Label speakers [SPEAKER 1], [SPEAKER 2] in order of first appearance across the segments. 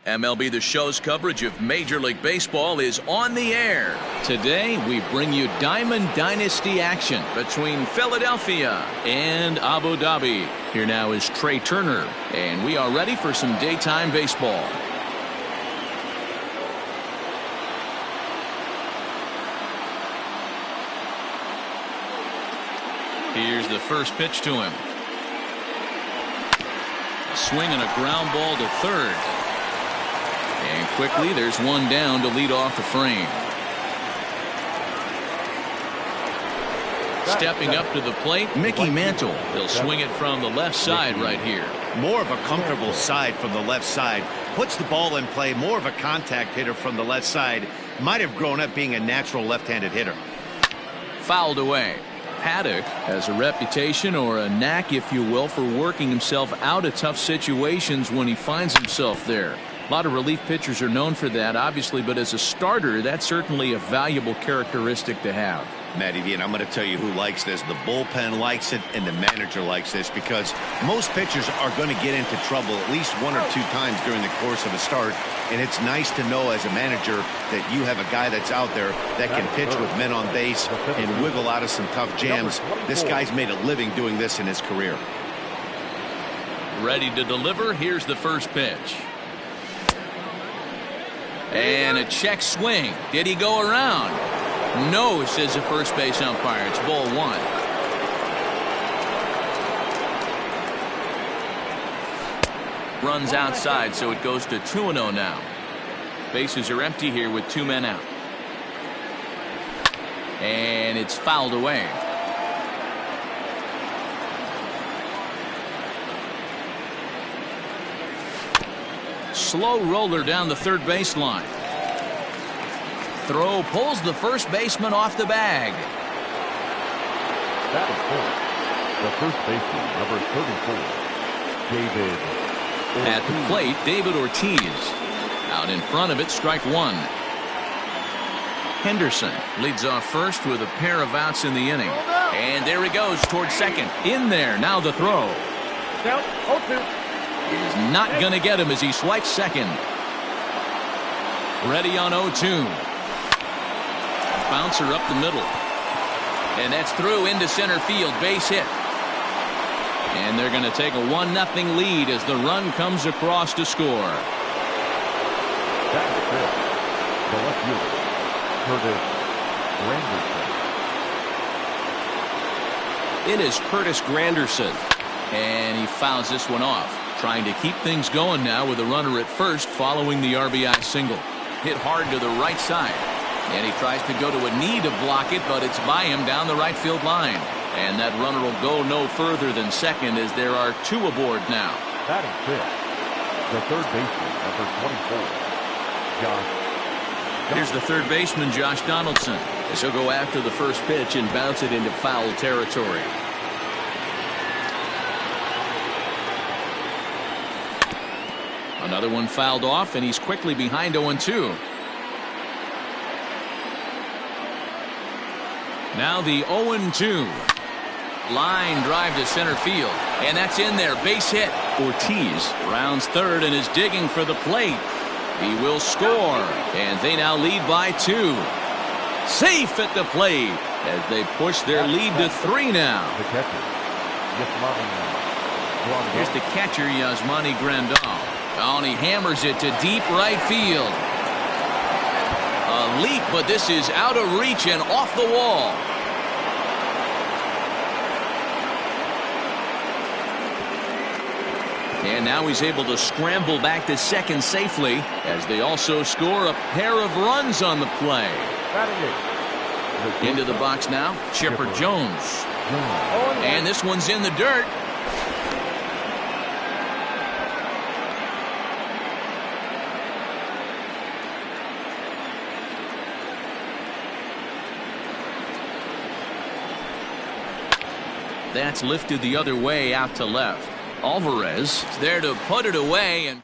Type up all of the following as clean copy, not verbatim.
[SPEAKER 1] MLB The Show's coverage of Major League Baseball is on the air. Today, we bring you Diamond Dynasty action between Philadelphia and Abu Dhabi. Here now is Trey Turner, and we are ready for some daytime baseball. Here's the first pitch to him. A swing and a ground ball to third. And quickly, there's one down to lead off the frame. Stepping up to the plate, Mickey Mantle. He'll swing it from the left side right here.
[SPEAKER 2] More of a comfortable side from the left side. Puts the ball in play. More of a contact hitter from the left side. Might have grown up being a natural left-handed hitter.
[SPEAKER 1] Fouled away. Paddock has a reputation, or a knack if you will, for working himself out of tough situations when he finds himself there. A lot of relief pitchers are known for that, obviously, but as a starter, that's certainly a valuable characteristic to have.
[SPEAKER 2] Matty V, and I'm going to tell you who likes this. The bullpen likes it, and the manager likes this, because most pitchers are going to get into trouble at least one or two times during the course of a start, and it's nice to know as a manager that you have a guy that's out there that can pitch with men on base and wiggle out of some tough jams. This guy's made a living doing this in his career.
[SPEAKER 1] Ready to deliver. Here's the first pitch. And a check swing. Did he go around? No, says the first base umpire. It's ball one. Runs outside, so it goes to 2-0 now. Bases are empty here with two men out. And it's fouled away. Slow roller down the third baseline. Throw pulls the first baseman off the bag.
[SPEAKER 3] That is the first baseman, number 34, David Ortiz.
[SPEAKER 1] At the plate, David Ortiz. Out in front of it, strike one. Henderson leads off first with a pair of outs in the inning. And there he goes towards second. In there, now the throw.
[SPEAKER 3] Count 0-2.
[SPEAKER 1] Is not going to get him as he swipes second. Ready on 0-2. Bouncer up the middle. And that's through into center field. Base hit. And they're going to take a 1-0 lead as the run comes across to score.
[SPEAKER 3] That is it. The left fielder, Curtis Granderson.
[SPEAKER 1] It is Curtis Granderson. And he fouls this one off. Trying to keep things going now with a runner at first following the RBI single. Hit hard to the right side. And he tries to go to a knee to block it, but it's by him down the right field line. And that runner will go no further than second as there are two aboard now.
[SPEAKER 3] That is it. The third baseman, number 24, Josh.
[SPEAKER 1] Here's the third baseman, Josh Donaldson, as he'll go after the first pitch and bounce it into foul territory. Another one fouled off, and he's quickly behind 0-2. Now the 0-2. Line drive to center field, and that's in there. Base hit. Ortiz rounds third and is digging for the plate. He will score, and they now lead by 2. Safe at the plate as they push their lead to 3 now.
[SPEAKER 3] The catcher,
[SPEAKER 1] Here's the catcher, Yasmani Grandal. Oh, and he hammers it to deep right field. A leap, but this is out of reach and off the wall. And now he's able to scramble back to second safely as they also score a pair of runs on the play. Into the box now, Chipper Jones. And this one's in the dirt. That's lifted the other way out to left. Alvarez is there to put it away. And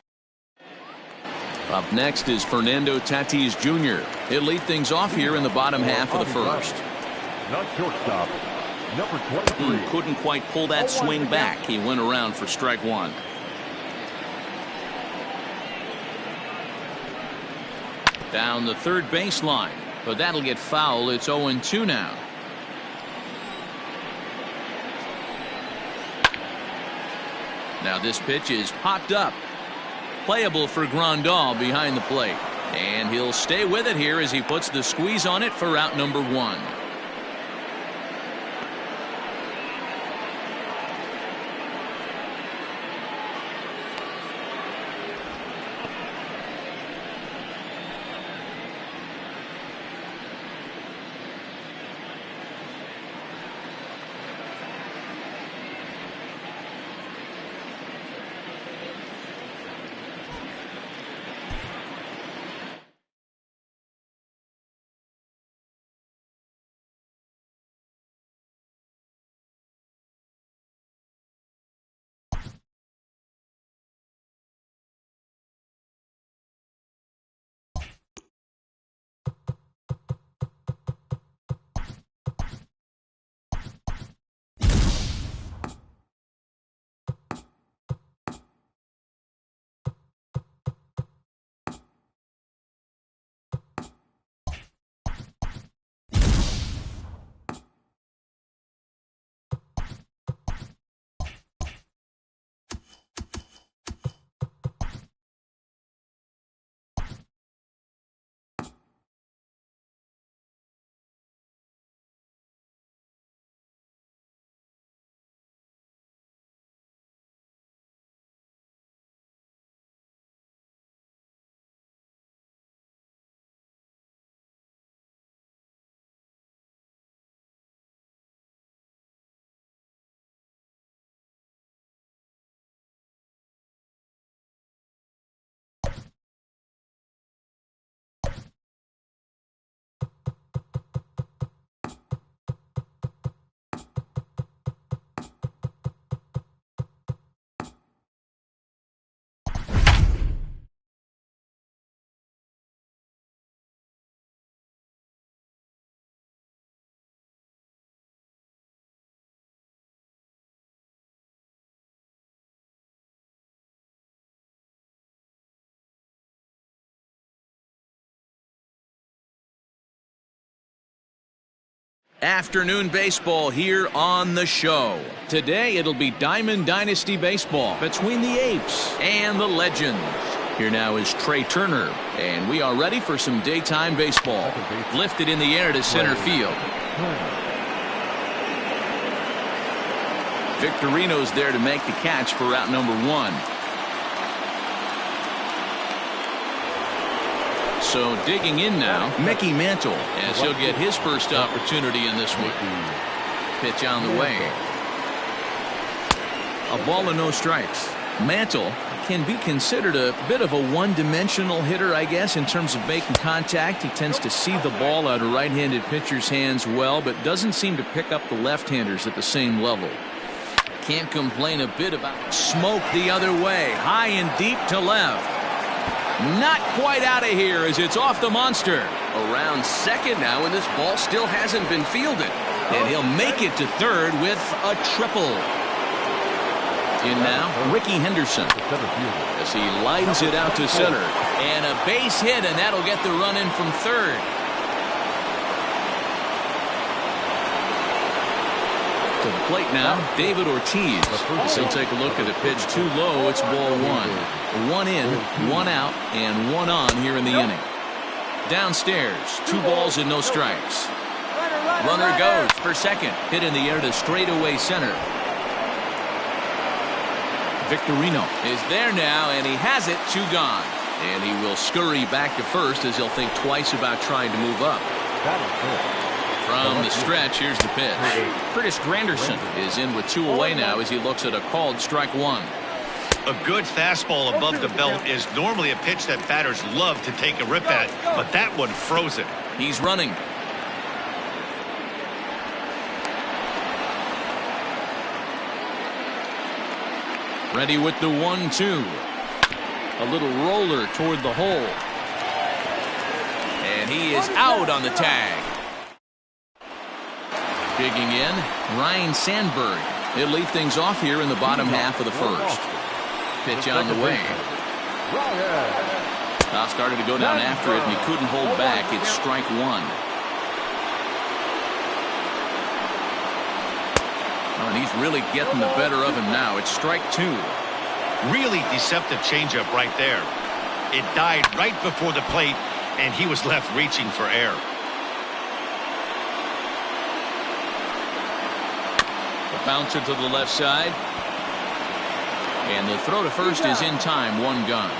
[SPEAKER 1] up next is Fernando Tatis Jr. He'll lead things off here in the bottom half of the first.
[SPEAKER 3] Not shortstop, number 23.
[SPEAKER 1] Couldn't quite pull that swing back. He went around for strike one. Down the third baseline, but that'll get foul. It's 0-2 now. Now this pitch is popped up. Playable for Grandal behind the plate. And he'll stay with it here as he puts the squeeze on it for out number 1. Afternoon baseball here on the show. Today it'll be Diamond Dynasty baseball between the Apes and the Legends. Here now is Trey Turner, and we are ready for some daytime baseball. Lifted in the air to center field. Victorino's there to make the catch for out number 1. So digging in now, Mickey Mantle, as he'll get his first opportunity in this one. Pitch on the way. A ball and no strikes. Mantle can be considered a bit of a one-dimensional hitter, I guess, in terms of making contact. He tends to see the ball out of right-handed pitchers' hands well, but doesn't seem to pick up the left-handers at the same level. Can't complain a bit about smoke the other way. High and deep to left. Not quite out of here as it's off the monster. Around second now, and this ball still hasn't been fielded. And he'll make it to third with a triple. In now, Ricky Henderson as he lines it out to center. And a base hit, and that'll get the run in from third. To the plate now, David Ortiz. As he'll take a look at the pitch too low. It's ball 1. 1 in, 1 out, and 1 on here in the inning. Downstairs, 2 balls and no strikes. Runner goes for second. Hit in the air to straightaway center. Victorino is there now, and he has it. 2 gone. And he will scurry back to first as he'll think twice about trying to move up. From the stretch, here's the pitch. Curtis Granderson is in with 2 away now as he looks at a called strike 1.
[SPEAKER 2] A good fastball above the belt is normally a pitch that batters love to take a rip at, but that one froze it.
[SPEAKER 1] He's running. Ready with the 1-2. A little roller toward the hole. And he is out on the tag. Digging in, Ryan Sandberg. He'll lead things off here in the bottom half of the first. Pitch on the way. Started to go down after it, and he couldn't hold back. It's strike one. Oh, and he's really getting the better of him now. It's strike two.
[SPEAKER 2] Really deceptive changeup right there. It died right before the plate, and he was left reaching for air.
[SPEAKER 1] The bouncer to the left side. And the throw to first is in time. One gone.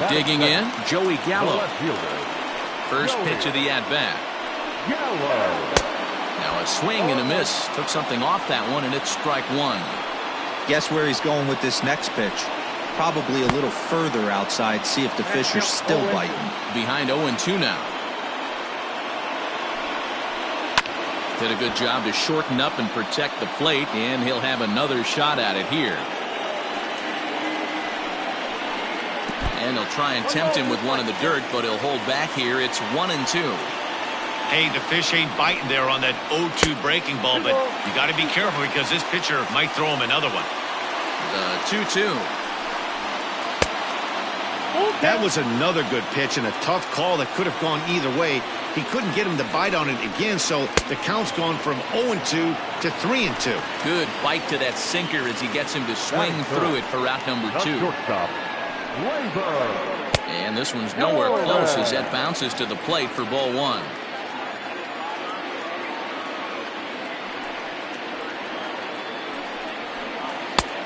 [SPEAKER 1] Digging in, Joey Gallo. First pitch of the at-bat. Now a swing and a miss. Took something off that one, and it's strike one.
[SPEAKER 4] Guess where he's going with this next pitch? Probably a little further outside. See if the fish are still biting.
[SPEAKER 1] Behind 0-2 now. Did a good job to shorten up and protect the plate, and he'll have another shot at it here. And he'll try and tempt him with one in the dirt, but he'll hold back here. It's 1-2.
[SPEAKER 2] Hey, the fish ain't biting there on that 0-2 breaking ball, but you got to be careful because this pitcher might throw him another one.
[SPEAKER 1] The 2-2.
[SPEAKER 2] That was another good pitch and a tough call that could have gone either way. He couldn't get him to bite on it again, so the count's gone from 0-2 to 3-2.
[SPEAKER 1] Good bite to that sinker as he gets him to swing through it for route number two. And this one's nowhere close as that bounces to the plate for ball one.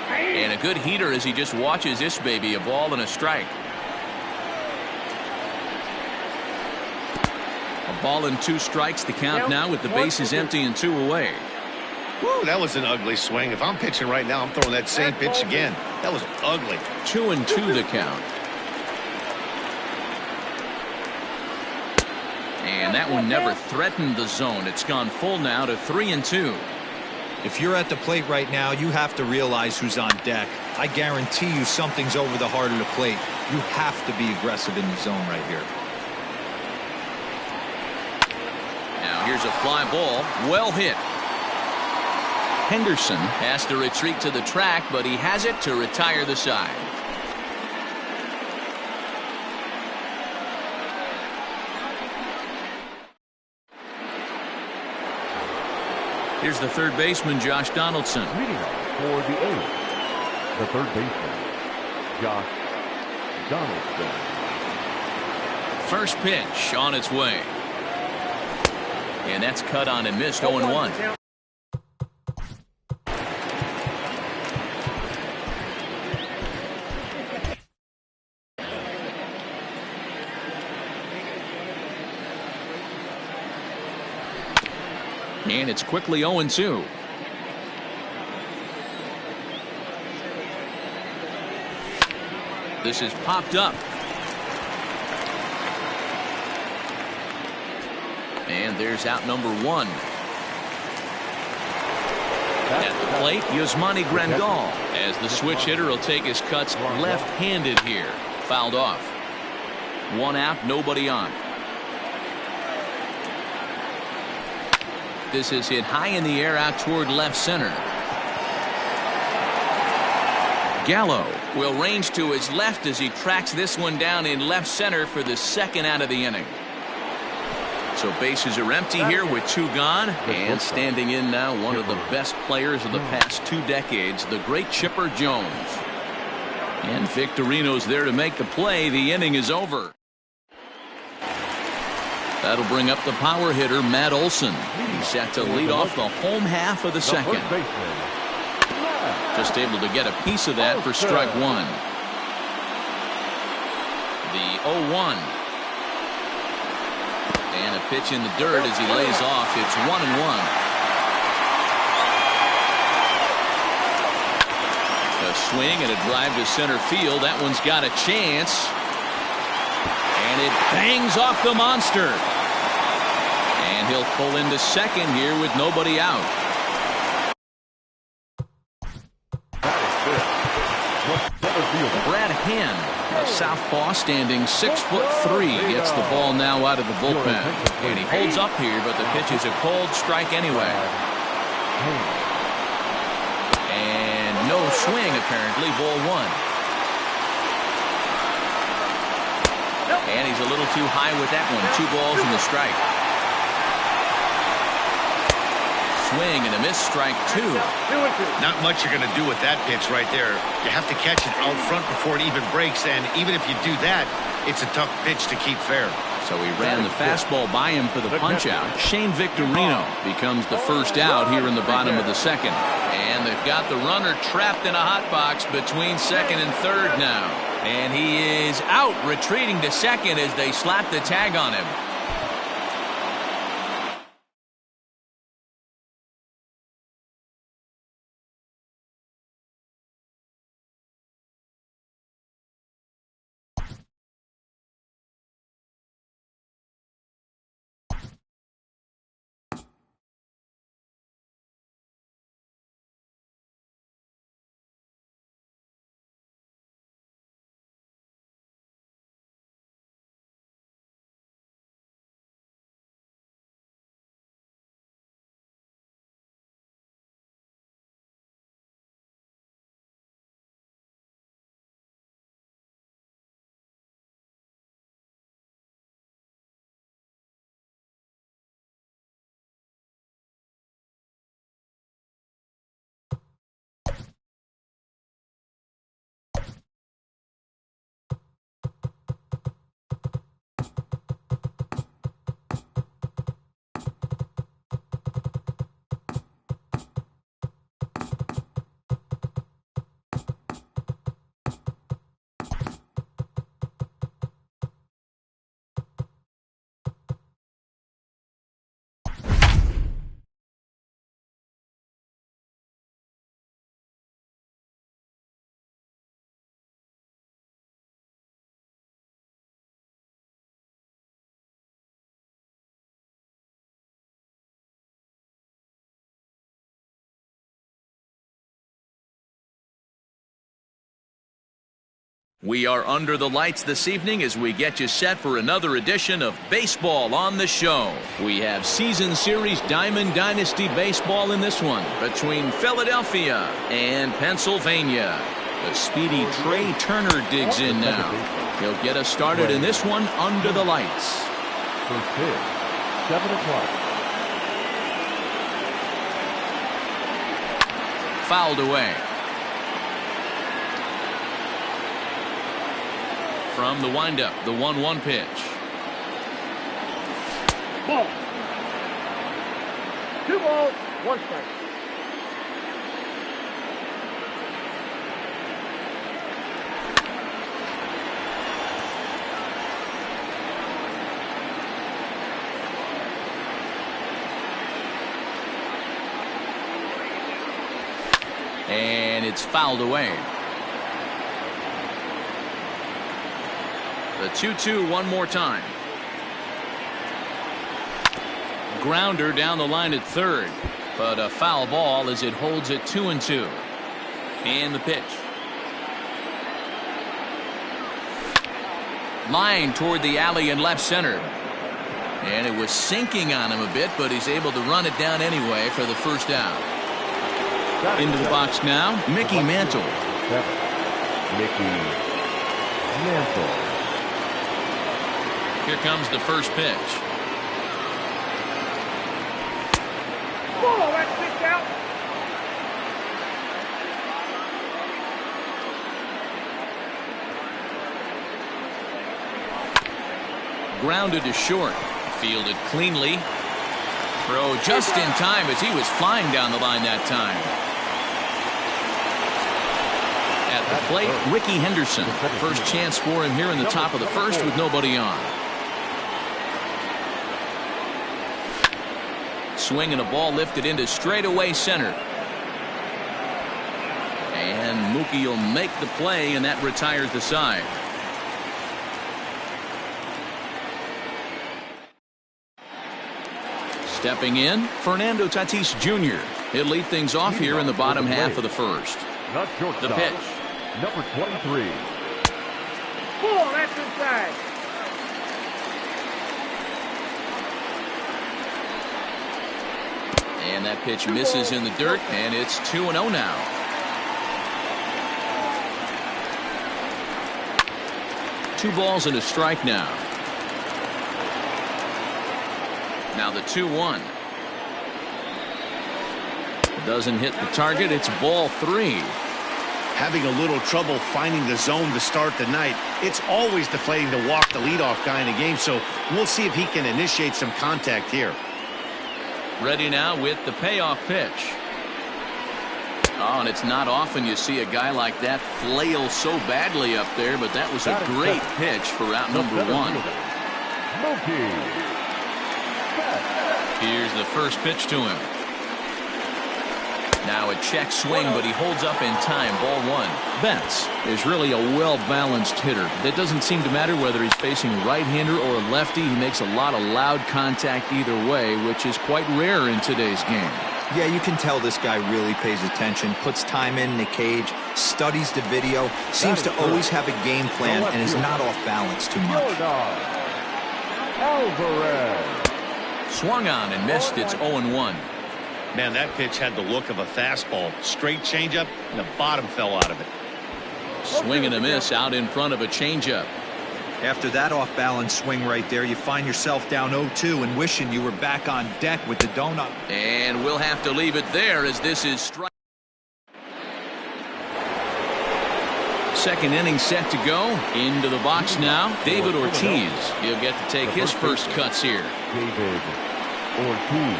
[SPEAKER 1] And a good heater as he just watches this baby, a ball and a strike. A ball and two strikes, the count now with the bases empty and two away.
[SPEAKER 2] Woo, that was an ugly swing. If I'm pitching right now, I'm throwing that same pitch again. That was ugly.
[SPEAKER 1] 2-2 the count. And that one never threatened the zone. It's gone full now to 3-2.
[SPEAKER 4] If you're at the plate right now, you have to realize who's on deck. I guarantee you something's over the heart of the plate. You have to be aggressive in the zone right here.
[SPEAKER 1] Now here's a fly ball. Well hit. Henderson has to retreat to the track, but he has it to retire the side. Here's the third baseman, Josh Donaldson.
[SPEAKER 3] Leading off for the A's, the third baseman, Josh Donaldson.
[SPEAKER 1] First pitch on its way. And that's cut on and missed. 0-1. And it's quickly 0-2. This is popped up. And there's out number one. At the plate, Yasmani Grandal, as the switch hitter will take his cuts left-handed here. Fouled off. One out, nobody on. This is hit high in the air out toward left center. Gallo will range to his left as he tracks this one down in left center for the second out of the inning. So bases are empty here with two gone, and standing in now one of the best players of the past 2 decades, the great Chipper Jones. And Victorino's there to make the play. The inning is over. That'll bring up the power hitter, Matt Olson. He's set to lead off the home half of the second. Just able to get a piece of that for strike one. The 0-1. And a pitch in the dirt as he lays off. It's 1-1. A swing and a drive to center field. That one's got a chance. And it bangs off the monster. And he'll pull into second here with nobody out. Brad Hand, a southpaw standing 6'3", gets the ball now out of the bullpen. And he holds up here, but the pitch is a cold strike anyway. And no swing, apparently. Ball one. And he's a little too high with that one. 2 balls and a strike. Swing and a miss, strike 2.
[SPEAKER 2] Not much you're going to do with that pitch right there. You have to catch it out front before it even breaks, and even if you do that, it's a tough pitch to keep fair.
[SPEAKER 1] So he ran the fastball by him for the punch-out. Shane Victorino becomes the first out here in the bottom of the second. And they've got the runner trapped in a hot box between second and third now. And he is out, retreating to second as they slap the tag on him. We are under the lights this evening as we get you set for another edition of Baseball on the Show. We have Season Series Diamond Dynasty Baseball in this one between Philadelphia and Pennsylvania. The speedy Trey Turner digs in now. He'll get us started in this one under the lights.
[SPEAKER 3] First pitch, 7 o'clock.
[SPEAKER 1] Fouled away. From the windup, the 1-1 pitch.
[SPEAKER 5] Ball. 2 balls, 1 strike.
[SPEAKER 1] And it's fouled away. The 2-2 one more time. Grounder down the line at third, but a foul ball as it holds it 2-2. And the pitch. Line toward the alley in left center. And it was sinking on him a bit, but he's able to run it down anyway for the first out. Into the box now, Mickey Mantle.
[SPEAKER 3] Mickey Mantle.
[SPEAKER 1] Here comes the first pitch.
[SPEAKER 5] Ball, that's pitch out.
[SPEAKER 1] Grounded to short. Fielded cleanly. Throw just in time as he was flying down the line that time. At the plate, Ricky Henderson. First chance for him here in the top of the first with nobody on. Swing and a ball lifted into straightaway center. And Mookie will make the play, and that retires the side. Stepping in, Fernando Tatis Jr. He'll lead things off here in the bottom half of the first. The pitch.
[SPEAKER 3] Number 23.
[SPEAKER 5] Ball, that's inside.
[SPEAKER 1] And that pitch misses in the dirt, and it's 2-0 now. 2 balls and a strike now. Now the 2-1. Doesn't hit the target. It's ball 3.
[SPEAKER 2] Having a little trouble finding the zone to start the night. It's always deflating to walk the leadoff guy in a game, so we'll see if he can initiate some contact here.
[SPEAKER 1] Ready now with the payoff pitch. Oh, and it's not often you see a guy like that flail so badly up there, but that was a great pitch for out number 1. Here's the first pitch to him. Now a check swing, but he holds up in time. Ball 1. Betts is really a well-balanced hitter. That doesn't seem to matter whether he's facing a right-hander or a lefty. He makes a lot of loud contact either way, which is quite rare in today's game.
[SPEAKER 4] Yeah, you can tell this guy really pays attention, puts time in the cage, studies the video, seems to always have a game plan, and is not off balance too much.
[SPEAKER 1] Swung on and missed. It's 0-1.
[SPEAKER 2] Man, that pitch had the look of a fastball. Straight changeup, and the bottom fell out of it.
[SPEAKER 1] Swing and a miss out in front of a changeup.
[SPEAKER 4] After that off-balance swing right there, you find yourself down 0-2 and wishing you were back on deck with the donut.
[SPEAKER 1] And we'll have to leave it there as this is strike. Second inning set to go. Into the box now. David Ortiz. He'll get to take his first cuts here.
[SPEAKER 3] David Ortiz.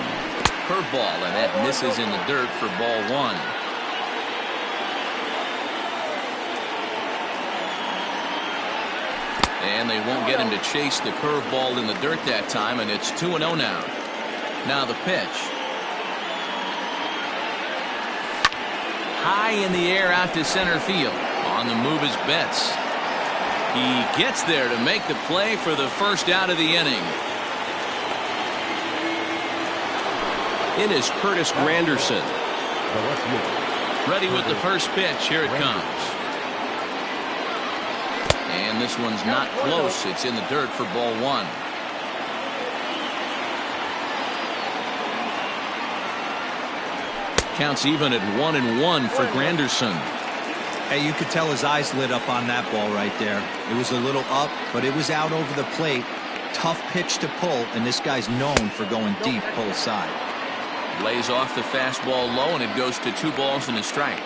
[SPEAKER 1] Curveball, and that misses in the dirt for ball 1. And they won't get him to chase the curveball in the dirt that time, and it's 2-0 now. Now the pitch. High in the air out to center field. On the move is Betts. He gets there to make the play for the first out of the inning. It is Curtis Granderson. Ready with the first pitch. Here it comes. And this one's not close. It's in the dirt for ball 1. Counts even at 1-1 for Granderson.
[SPEAKER 4] Hey, you could tell his eyes lit up on that ball right there. It was a little up, but it was out over the plate. Tough pitch to pull, and this guy's known for going deep pull side.
[SPEAKER 1] Lays off the fastball low, and it goes to 2 balls and a strike.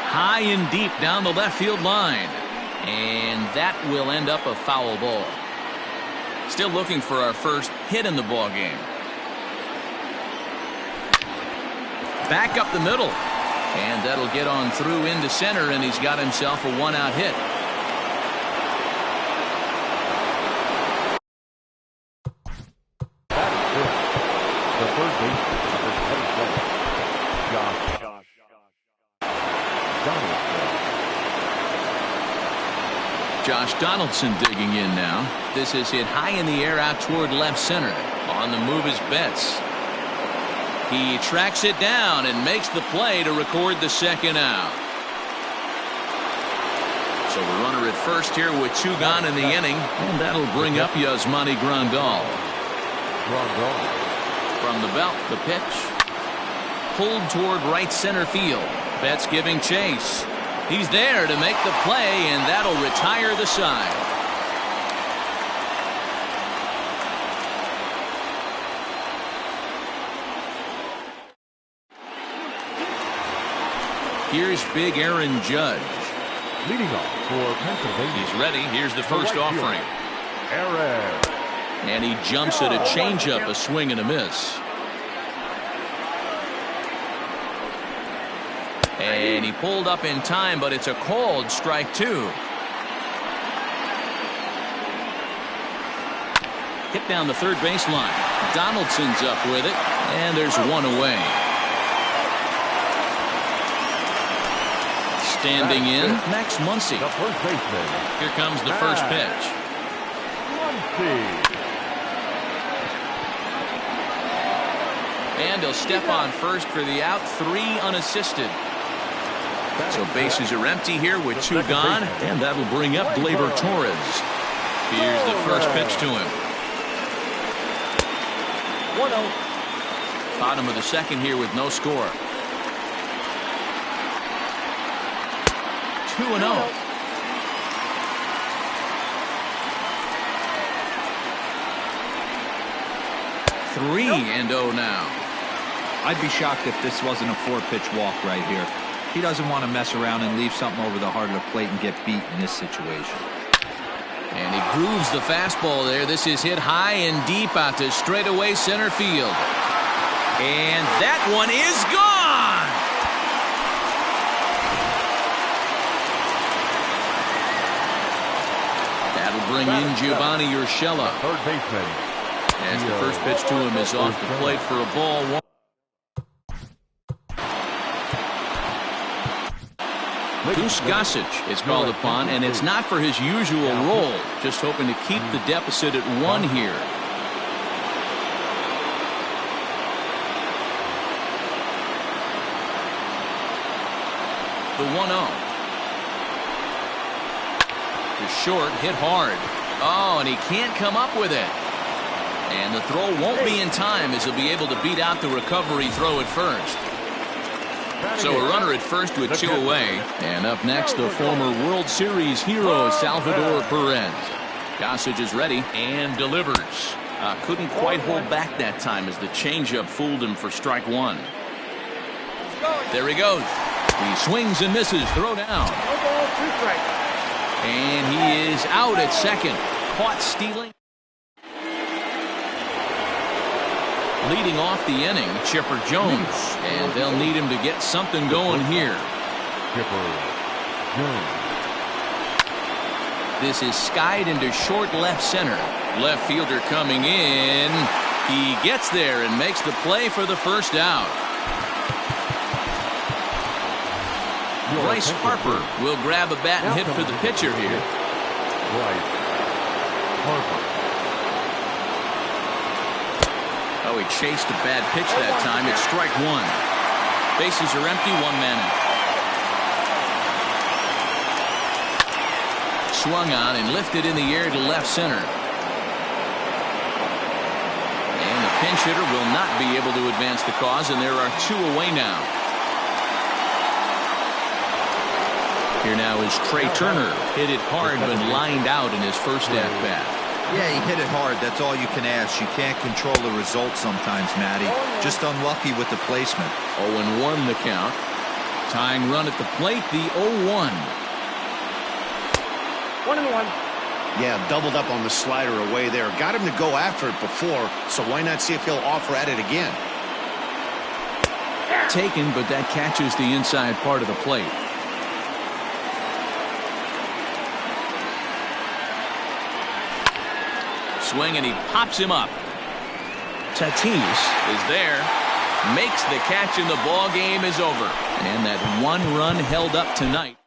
[SPEAKER 1] High and deep down the left field line. And that will end up a foul ball. Still looking for our first hit in the ball game. Back up the middle. And that'll get on through into center, and he's got himself a 1-out hit.
[SPEAKER 3] The third baseman, number 27,
[SPEAKER 1] Josh Donaldson digging in now. This is hit high in the air out toward left center. On the move is Betts. He tracks it down and makes the play to record the second out. So the runner at first here with 2 gone in the inning, and that'll bring up Yasmani Grandal. From the belt, the pitch. Pulled toward right center field. Betts giving chase. He's there to make the play, and that'll retire the side. Here's big Aaron Judge.
[SPEAKER 3] leading off for Pennsylvania.
[SPEAKER 1] He's ready. Here's the first offering.
[SPEAKER 3] Aaron.
[SPEAKER 1] And he jumps at a changeup, a swing and a miss. And he pulled up in time, but it's a called strike 2. Hit down the third baseline. Donaldson's up with it, and there's one away. Standing in, Max Muncy.
[SPEAKER 3] The first baseman.
[SPEAKER 1] Here comes the first pitch.
[SPEAKER 3] Muncy.
[SPEAKER 1] And he'll step on first for the out, 3 unassisted. So bases are empty here with 2 gone, and that'll bring up Gleyber Torres. Here's the first pitch to him.
[SPEAKER 5] 1-0.
[SPEAKER 1] Bottom of the second here with no score. 2-0. 3-0 now.
[SPEAKER 4] I'd be shocked if this wasn't a 4-pitch walk right here. He doesn't want to mess around and leave something over the heart of the plate and get beat in this situation.
[SPEAKER 1] And he grooves the fastball there. This is hit high and deep out to straightaway center field. And that one is gone. That'll bring in Giovanni Urshela.
[SPEAKER 3] Third baseman.
[SPEAKER 1] As the first pitch to him is off the plate for a ball. Goose Gossage is called upon, and it's not for his usual role. Just hoping to keep the deficit at 1 here. The 1-0. To short, hit hard. Oh, and he can't come up with it. And the throw won't be in time as he'll be able to beat out the recovery throw at first. So a runner at first with 2 away. And up next, the former World Series hero, Salvador Perez. Gossage is ready and delivers. Couldn't quite hold back that time as the changeup fooled him for strike 1. There he goes. He swings and misses. Throw down.
[SPEAKER 5] No ball, 2 strikes.
[SPEAKER 1] And he is out at second. Caught stealing. Leading off the inning, Chipper Jones. And they'll need him to get something going here.
[SPEAKER 3] Chipper Jones.
[SPEAKER 1] This is skied into short left center. Left fielder coming in. He gets there and makes the play for the first out. Bryce Harper will grab a bat and hit for the pitcher here.
[SPEAKER 3] Bryce Harper.
[SPEAKER 1] Oh, he chased a bad pitch that time. It's strike 1. Bases are empty, 1 man out. Swung on and lifted in the air to left center. And the pinch hitter will not be able to advance the cause, and there are 2 away now. Here now is Trey Turner. Hit it hard but lined out in his first at-bat.
[SPEAKER 4] Yeah, he hit it hard. That's all you can ask. You can't control the result sometimes, Matty. Just unlucky with the placement.
[SPEAKER 1] 0-1 the count. Tying run at the plate, the 0-1.
[SPEAKER 5] 1-1.
[SPEAKER 2] Yeah, doubled up on the slider away there. Got him to go after it before, so why not see if he'll offer at it again?
[SPEAKER 1] Taken, but that catches the inside part of the plate. Swing, and he pops him up. Tatis is there, makes the catch, and the ball game is over. And that 1 run held up tonight.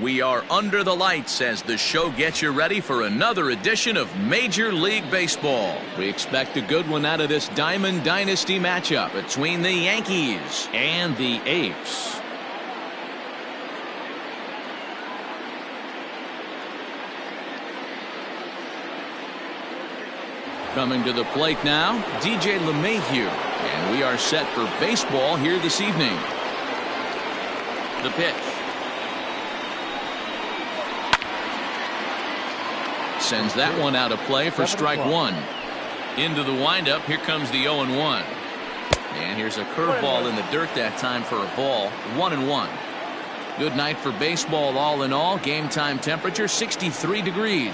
[SPEAKER 1] We are under the lights as the show gets you ready for another edition of Major League Baseball. We expect a good one out of this Diamond Dynasty matchup between the Yankees and the Apes. Coming to the plate now, DJ LeMahieu, and we are set for baseball here this evening. The pitch. Sends that one out of play for strike one. Into the windup, here comes the 0-1. And here's a curveball in the dirt that time for a ball. 1-1. Good night for baseball all in all. Game time temperature 63 degrees.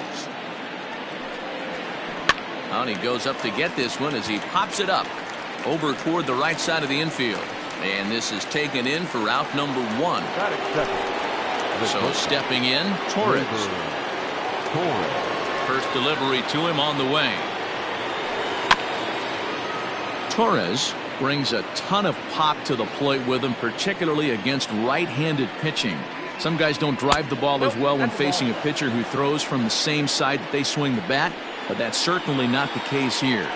[SPEAKER 1] And he goes up to get this one as he pops it up over toward the right side of the infield. And this is taken in for out number one. So stepping in, Torres. First delivery to him on the way. Torres brings a ton of pop to the plate with him, particularly against right-handed pitching. Some guys don't drive the ball as well when facing a pitcher who throws from the same side that they swing the bat, but that's certainly not the case here.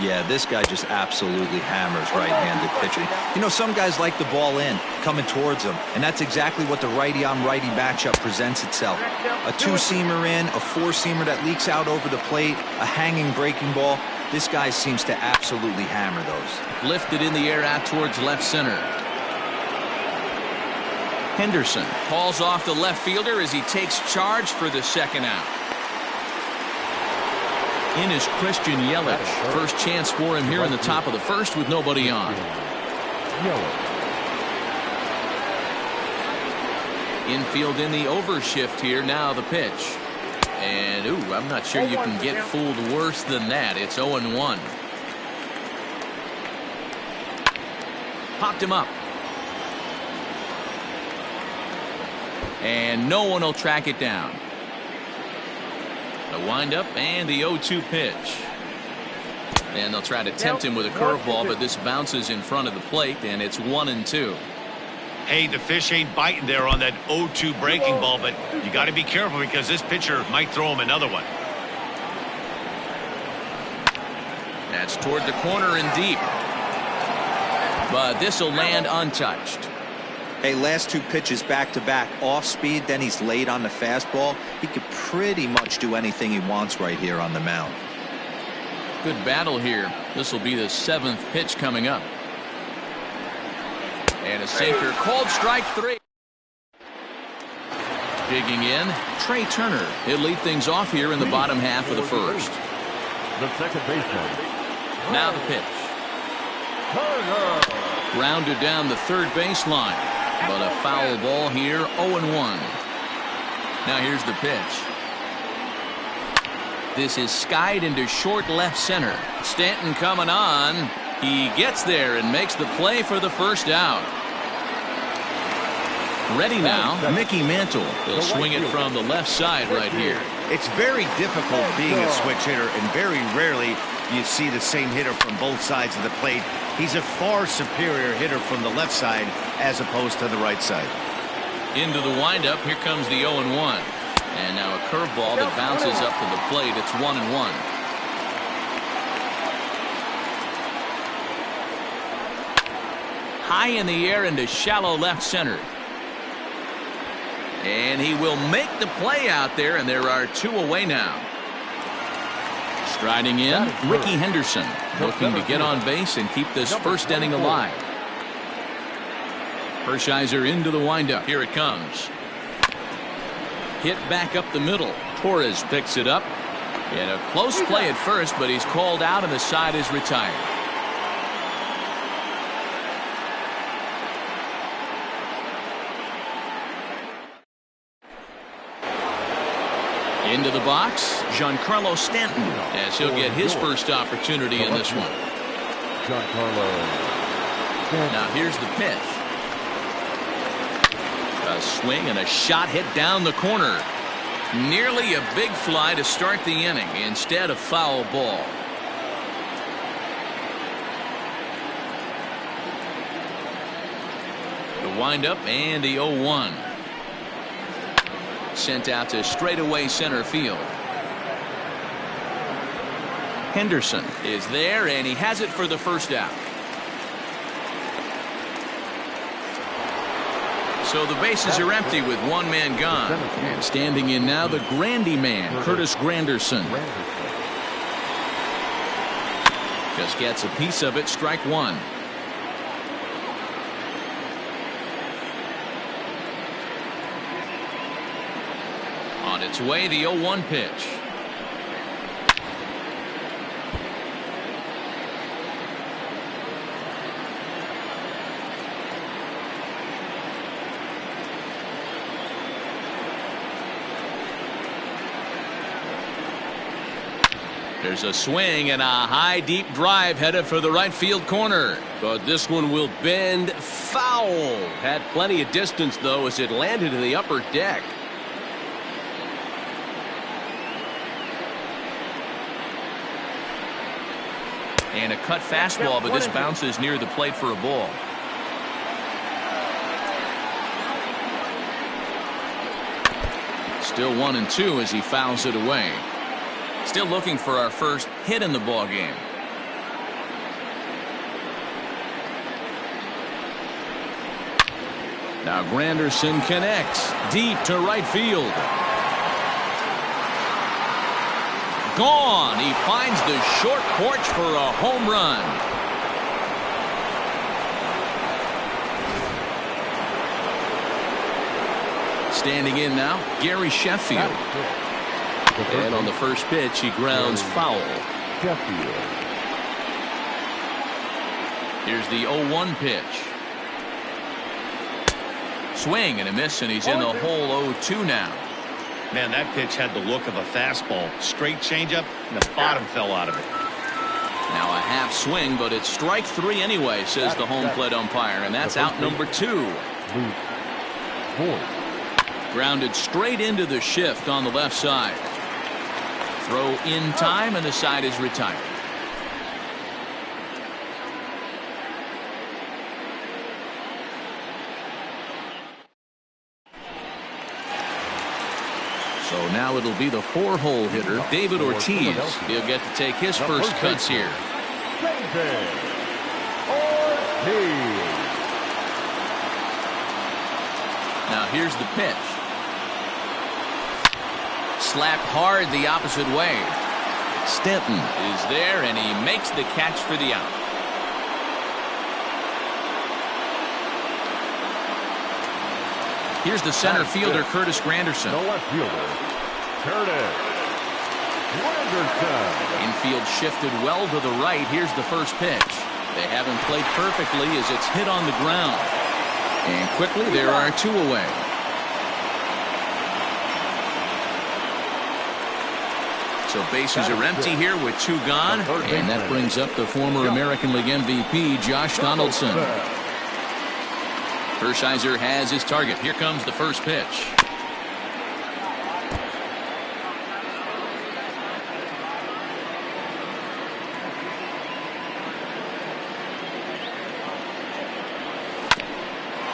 [SPEAKER 4] Yeah, this guy just absolutely hammers right-handed pitching. You know, some guys like the ball in, coming towards them, and that's exactly what the righty-on-righty matchup presents itself. A two-seamer in, a four-seamer that leaks out over the plate, a hanging breaking ball. This guy seems to absolutely hammer those.
[SPEAKER 1] Lifted in the air out towards left center. Henderson falls off the left fielder as he takes charge for the second out. In is Christian Yelich. First chance for him here in the top of the first with nobody on. Infield in the overshift here. Now the pitch. And, ooh, I'm not sure you can get fooled worse than that. It's 0-1. Popped him up. And no one will track it down. The windup and the 0-2 pitch. And they'll try to tempt him with a curveball, but this bounces in front of the plate, and it's 1-2.
[SPEAKER 2] Hey, the fish ain't biting there on that 0-2 breaking ball, but you got to be careful because this pitcher might throw him another one.
[SPEAKER 1] That's toward the corner and deep. But this will land untouched.
[SPEAKER 4] Hey, last two pitches back-to-back, off speed, then he's late on the fastball. He could pretty much do anything he wants right here on the mound.
[SPEAKER 1] Good battle here. This will be the seventh pitch coming up. And a sinker, called strike three. Digging in, Trey Turner. He'll lead things off here in the bottom half of the first.
[SPEAKER 3] The second baseman.
[SPEAKER 1] Now the pitch. Grounded down the third baseline. But a foul ball here, 0-1. Now here's the pitch. This is skied into short left center. Stanton coming on. He gets there and makes the play for the first out. Ready now, Mickey Mantle. He'll swing it from the left side right here.
[SPEAKER 2] It's very difficult being a switch hitter, and very rarely you see the same hitter from both sides of the plate. He's a far superior hitter from the left side as opposed to the right side.
[SPEAKER 1] Into the windup, here comes the 0-1. And now a curveball that bounces up to the plate. It's 1-1. High in the air into shallow left center. And he will make the play out there, and there are two away now. Striding in, Ricky Henderson, looking to get on base and keep this first inning alive. Hershiser into the windup. Here it comes. Hit back up the middle. Torres picks it up. And a close play at first, but he's called out and the side is retired. Into the box, Giancarlo Stanton, as he'll get his first opportunity in this one. Now here's the pitch. A swing and a shot hit down the corner. Nearly a big fly to start the inning. Instead, a foul ball. The windup and the 0-1. sent out to straightaway center field. Henderson is there, and he has it for the first out. So the bases are empty with one man gone. And standing in now, the Grandy man, Curtis Granderson. Just gets a piece of it, strike one. On its way, the 0-1 pitch. There's a swing and a high deep drive headed for the right field corner.
[SPEAKER 6] But this one will bend foul. Had plenty of distance though as it landed in the upper deck.
[SPEAKER 1] And a cut fastball, but this bounces near the plate for a ball. Still 1-2 as he fouls it away. Still looking for our first hit in the ball game. Now Granderson connects deep to right field. Gone. He finds the short porch for a home run. Standing in now, Gary Sheffield. And on the first pitch, he grounds foul. Here's the 0-1 pitch. Swing and a miss, and he's in the hole 0-2 now.
[SPEAKER 2] Man, that pitch had the look of a fastball. Straight changeup, and the bottom fell out of it.
[SPEAKER 1] Now a half swing, but it's strike three anyway, says the home plate umpire, and that's out number 2. Grounded straight into the shift on the left side. Throw in time, and the side is retired. So now it'll be the 4-hole hitter, David Ortiz. He'll get to take his first cuts here. Now here's the pitch. Slapped hard the opposite way. Stanton is there, and he makes the catch for the out. Here's the center fielder, Curtis Granderson.
[SPEAKER 3] The left fielder, Curtis Granderson.
[SPEAKER 1] Infield shifted well to the right. Here's the first pitch. They haven't played perfectly as it's hit on the ground. And quickly, there are 2 away. So bases are empty here with 2 gone. And that brings up the former American League MVP, Josh Donaldson. Hershiser has his target. Here comes the first pitch.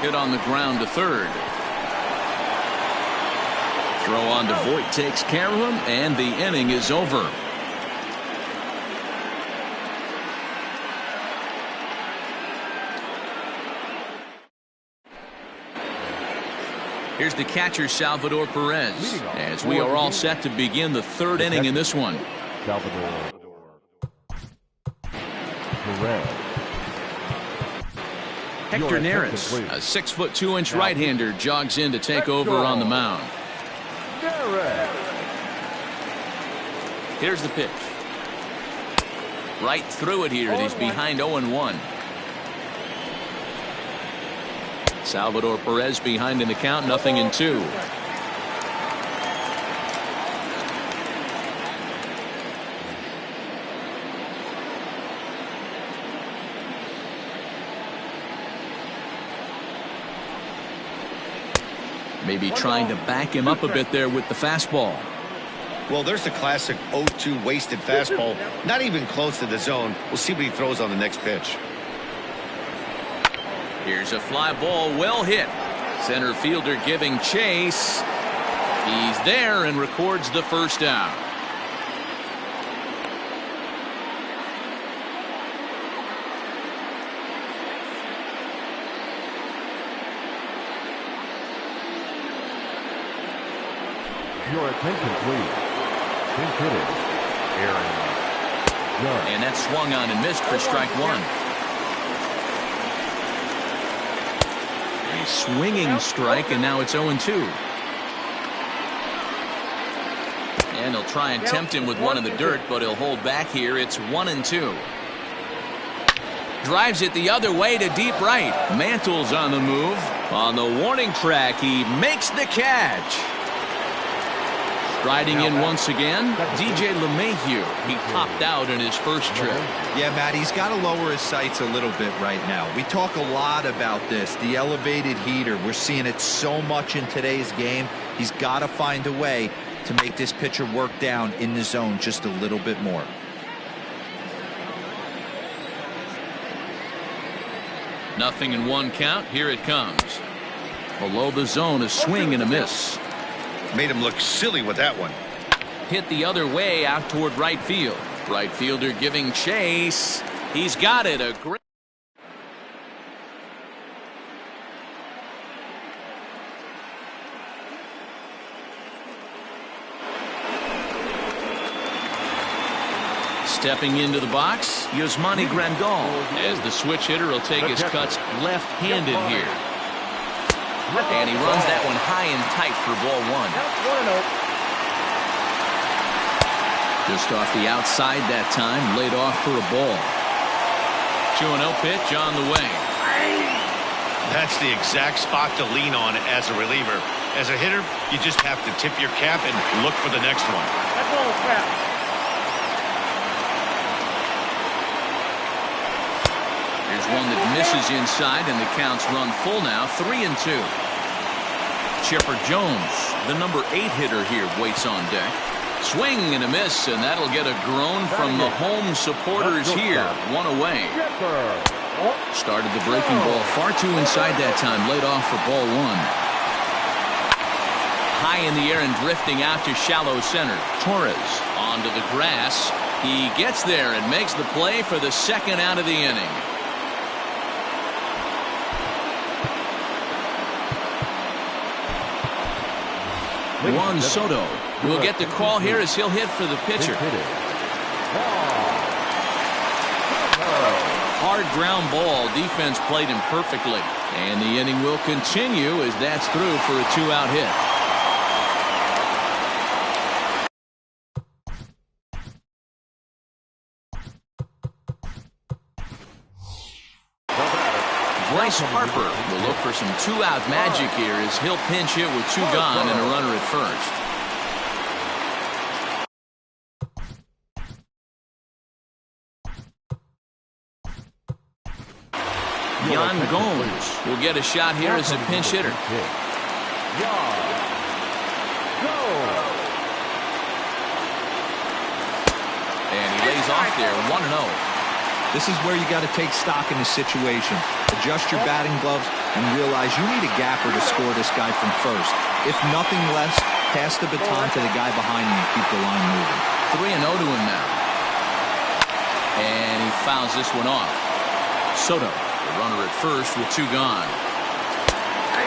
[SPEAKER 1] Hit on the ground to third. Throw on to Voit takes care of him, and the inning is over. Here's the catcher, Salvador Perez, as we are all set to begin the 3rd inning in this one.
[SPEAKER 3] Salvador Perez.
[SPEAKER 1] Hector Neris, a 6'2" right-hander, jogs in to take over on the mound. Here's the pitch. Right through it here. He's behind 0-1. Salvador Perez behind in the count, 0-2. Maybe trying to back him up a bit there with the fastball.
[SPEAKER 2] Well, there's the classic 0-2 wasted fastball. Not even close to the zone. We'll see what he throws on the next pitch. Here's a fly ball, well hit. Center fielder giving chase.
[SPEAKER 1] He's there and records the first down.
[SPEAKER 3] Your attention, please. Pinch hitting, Aaron Judge.
[SPEAKER 1] And that swung on and missed for strike one. A swinging strike, and now it's 0-2. And he'll try and tempt him with one in the dirt, but he'll hold back here. It's 1-2. Drives it the other way to deep right. Mantle's on the move. On the warning track, he makes the catch. Striding in once again, DJ LeMahieu. He popped out in his first trip.
[SPEAKER 4] Yeah, Matt, he's got to lower his sights a little bit right now. We talk a lot about this, the elevated heater. We're seeing it so much in today's game. He's got to find a way to make this pitcher work down in the zone just a little bit more.
[SPEAKER 1] Nothing in one count. Here it comes. Below the zone, a swing and a miss.
[SPEAKER 2] Made him look silly with that one.
[SPEAKER 1] Hit the other way out toward right field. Right fielder giving chase. He's got it. A great. Stepping into the box, Yasmani Grandal, as the switch hitter will take his cuts left-handed here. And he runs that one high and tight for ball one. Just off the outside that time, laid off for a ball. 2-0 pitch on the way.
[SPEAKER 2] That's the exact spot to lean on as a reliever. As a hitter, you just have to tip your cap and look for the next one.
[SPEAKER 5] That's all crap.
[SPEAKER 1] Here's one that misses inside, and the count's run full now, 3-2. Chipper Jones, the number 8 hitter here, waits on deck. Swing and a miss, and that'll get a groan from the home supporters here. One away. Started the breaking ball far too inside that time, laid off for ball one. High in the air and drifting out to shallow center. Torres onto the grass. He gets there and makes the play for the second out of the inning. Juan Soto will get the call here as he'll hit for the pitcher. Hard ground ball. Defense played him perfectly. And the inning will continue as that's through for a 2-out hit. Bryce Harper will look for some 2-out magic here as he'll pinch hit with 2 gone and a runner at first. Yan Gomes will get a shot here as a pinch hitter. And he lays off there, 1-0.
[SPEAKER 4] This is where you got to take stock in the situation. Adjust your batting gloves and realize you need a gapper to score this guy from first. If nothing less, pass the baton to the guy behind him and keep the line moving.
[SPEAKER 1] 3-0 to him now. And he fouls this one off. Soto, the runner at first with 2 gone.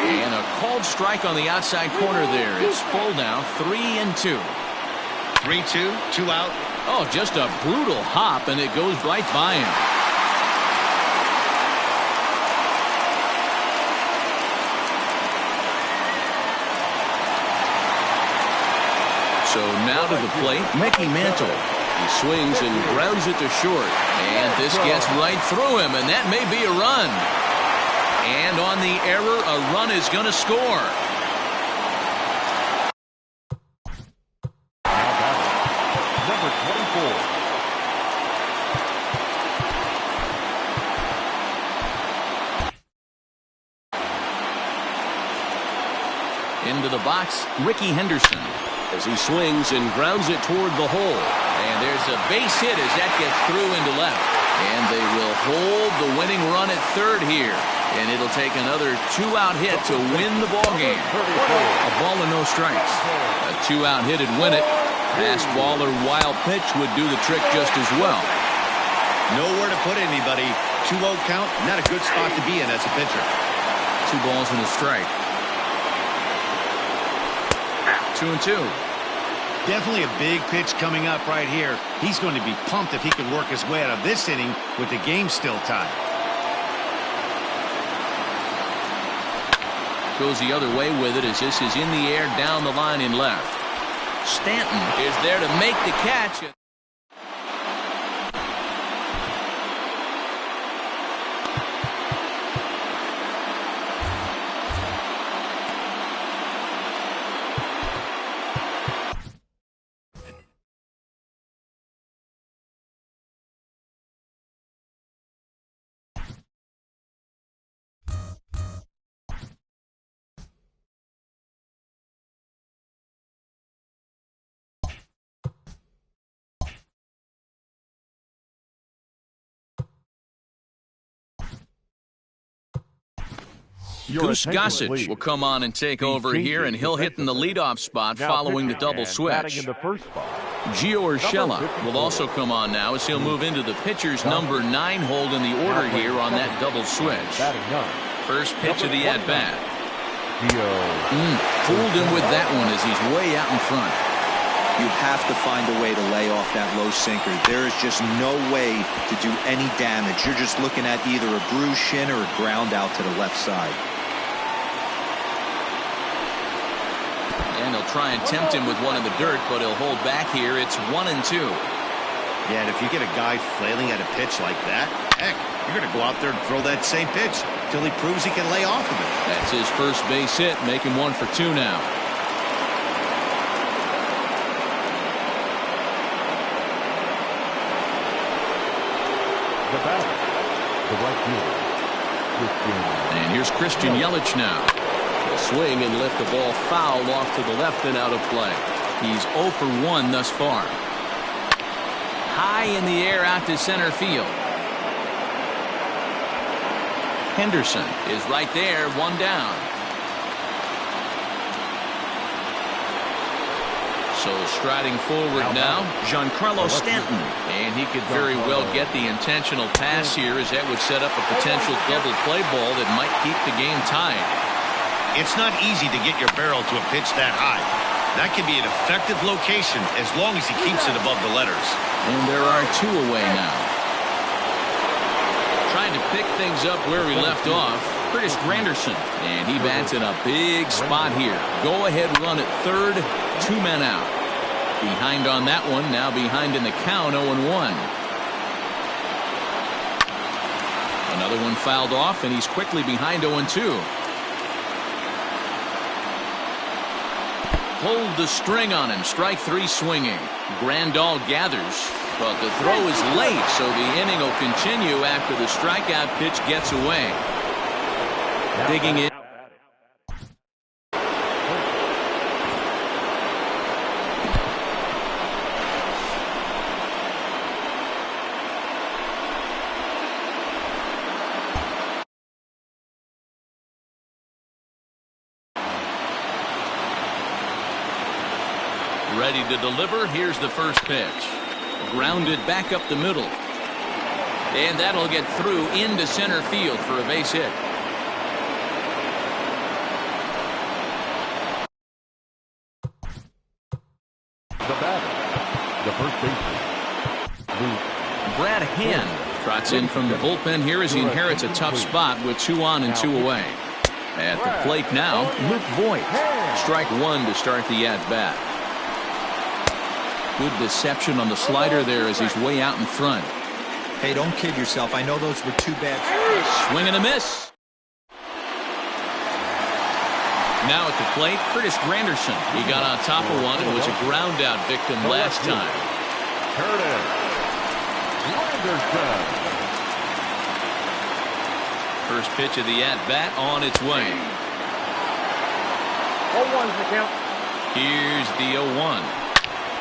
[SPEAKER 1] And a called strike on the outside corner there. It's full now, 3-2.
[SPEAKER 2] 3-2, 2 out.
[SPEAKER 1] Oh, just a brutal hop, and it goes right by him. So now to the plate, Mickey Mantle. He swings and grounds it to short. And this gets right through him, and that may be a run. And on the error, a run is going to score. Into the box, Ricky Henderson.
[SPEAKER 6] as he swings and grounds it toward the hole.
[SPEAKER 1] And there's a base hit as that gets through into left. And they will hold the winning run at third here. And it'll take another two-out hit to win the ball game. A ball and no strikes. A two-out hit would win it. Fastball or wild pitch would do the trick just as well.
[SPEAKER 2] Nowhere to put anybody. 2-0 count, not a good spot to be in as a pitcher.
[SPEAKER 1] 2 balls and a strike. 2-2.
[SPEAKER 2] Definitely a big pitch coming up right here. He's going to be pumped if he can work his way out of this inning with the game still tied.
[SPEAKER 1] Goes the other way with it as this is in the air down the line in left. Stanton is there to make the catch. Goose Gossage will come on and take over here, and he'll hit in the leadoff spot following the double switch. Gio Urshela will also come on now as he'll move into the pitcher's number 9 hold in the order here on that double switch. First pitch of the at-bat. Fooled him with that one as he's way out in front.
[SPEAKER 4] You have to find a way to lay off that low sinker. There is just no way to do any damage. You're just looking at either a bruised shin or a ground out to the left side.
[SPEAKER 1] And he'll try and tempt him with one in the dirt, but he'll hold back here. It's 1-2.
[SPEAKER 2] Yeah, and if you get a guy flailing at a pitch like that, heck, you're going to go out there and throw that same pitch until he proves he can lay off of it.
[SPEAKER 1] That's his first base hit, making 1 for 2 now.
[SPEAKER 3] The batter, the right fielder,
[SPEAKER 1] And here's Christian Yelich now.
[SPEAKER 6] He'll swing and lift the ball foul off to the left and out of play.
[SPEAKER 1] He's 0 for 1 thus far. High in the air out to center field. Henderson is right there, 1 down. So striding forward now, Giancarlo Stanton. And he could very well get the intentional pass here, as that would set up a potential double play ball that might keep the game tied.
[SPEAKER 2] It's not easy to get your barrel to a pitch that high. That can be an effective location as long as he keeps it above the letters.
[SPEAKER 1] And there are 2 away now. Trying to pick things up where we left off, Curtis Granderson. And he bats in a big spot here. Go ahead run at third, 2 men out. Behind on that one, now behind in the count, 0-1. Another one fouled off, and he's quickly behind 0-2. Hold the string on him. Strike 3 swinging. Grandal gathers, but the throw is late, so the inning will continue after the strikeout pitch gets away. Digging in. Ready to deliver. Here's the first pitch. Grounded back up the middle. And that'll get through into center field for a base hit.
[SPEAKER 3] the batter, the first baseman,
[SPEAKER 1] Brad Hand trots in from the bullpen here as he inherits a tough spot with 2 on and 2 away. At the plate now, Luke Voigt. Strike 1 to start the at-bat. Good deception on the slider there as he's way out in front.
[SPEAKER 4] Hey, don't kid yourself. I know those were 2 bad.
[SPEAKER 1] Swing and a miss. Now at the plate, Curtis Granderson. He got on top of one and was a ground out victim last time.
[SPEAKER 3] Curtis Granderson.
[SPEAKER 1] First pitch of the at-bat on its way.
[SPEAKER 5] 0-1's the count.
[SPEAKER 1] Here's the 0-1.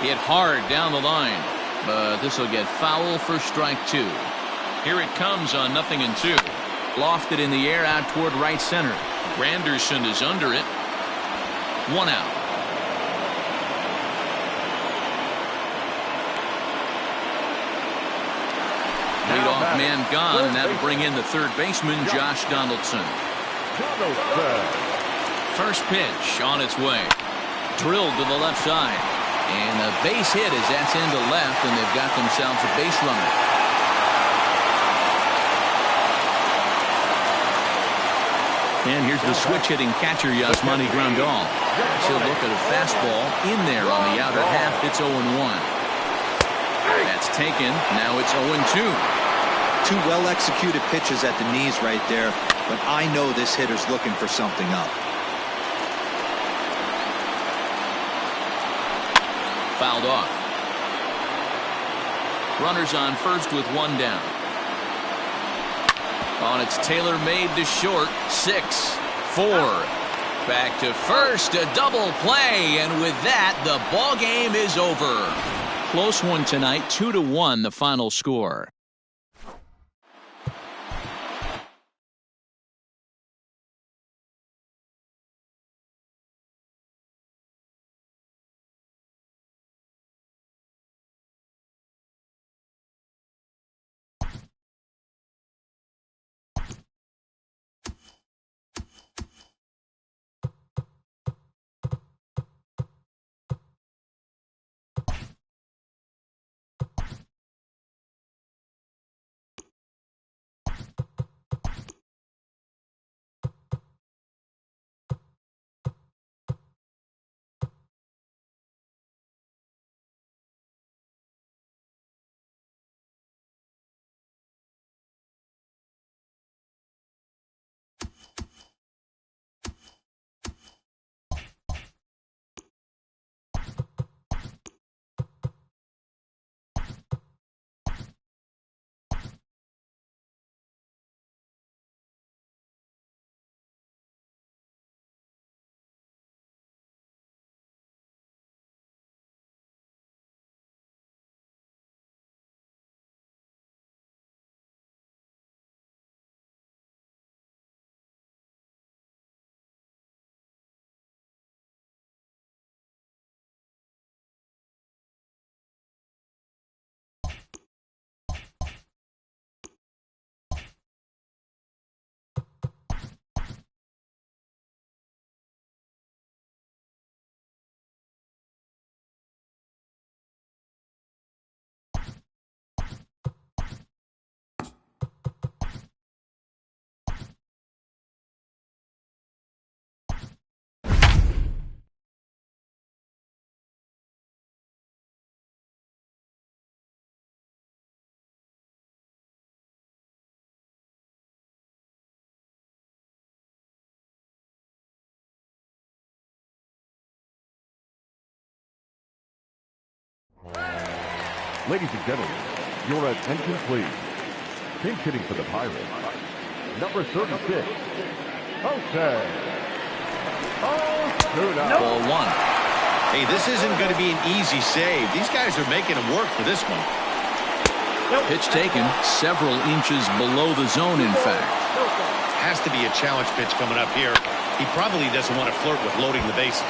[SPEAKER 1] Hit hard down the line, but this will get foul for strike 2. Here it comes on 0-2. Lofted in the air out toward right center. Granderson is under it. 1 out. Leadoff man gone, and that'll bring in the third baseman, Josh Donaldson. First pitch on its way. Drilled to the left side. And a base hit as that's into left, and they've got themselves a base runner. And here's the switch-hitting catcher, Yasmani Grandal. He'll look at a fastball in there on the outer half. It's 0-1. That's taken. Now it's 0-2.
[SPEAKER 4] Two well-executed pitches at the knees right there, but I know this hitter's looking for something up.
[SPEAKER 1] Fouled off. Runners on first with 1 down. On its tailor-made to short. 6-4. Back to first, a double play, and with that, the ball game is over. Close one tonight, 2-1 the final score.
[SPEAKER 3] Ladies and gentlemen, your attention please. Pinch hitting for the Pirates, number 36, Jose Osuna.
[SPEAKER 1] Ball 1.
[SPEAKER 2] Hey, this isn't going to be an easy save. These guys are making him work for this one.
[SPEAKER 1] Pitch taken several inches below the zone, in fact.
[SPEAKER 2] Has to be a challenge pitch coming up here. He probably doesn't want to flirt with loading the bases.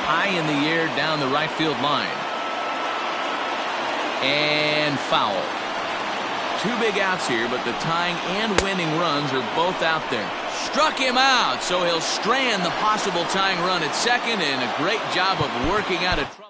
[SPEAKER 1] High in the air down the right field line. And foul. 2 big outs here, but the tying and winning runs are both out there. Struck him out, so he'll strand the possible tying run at second, and a great job of working out a trouble.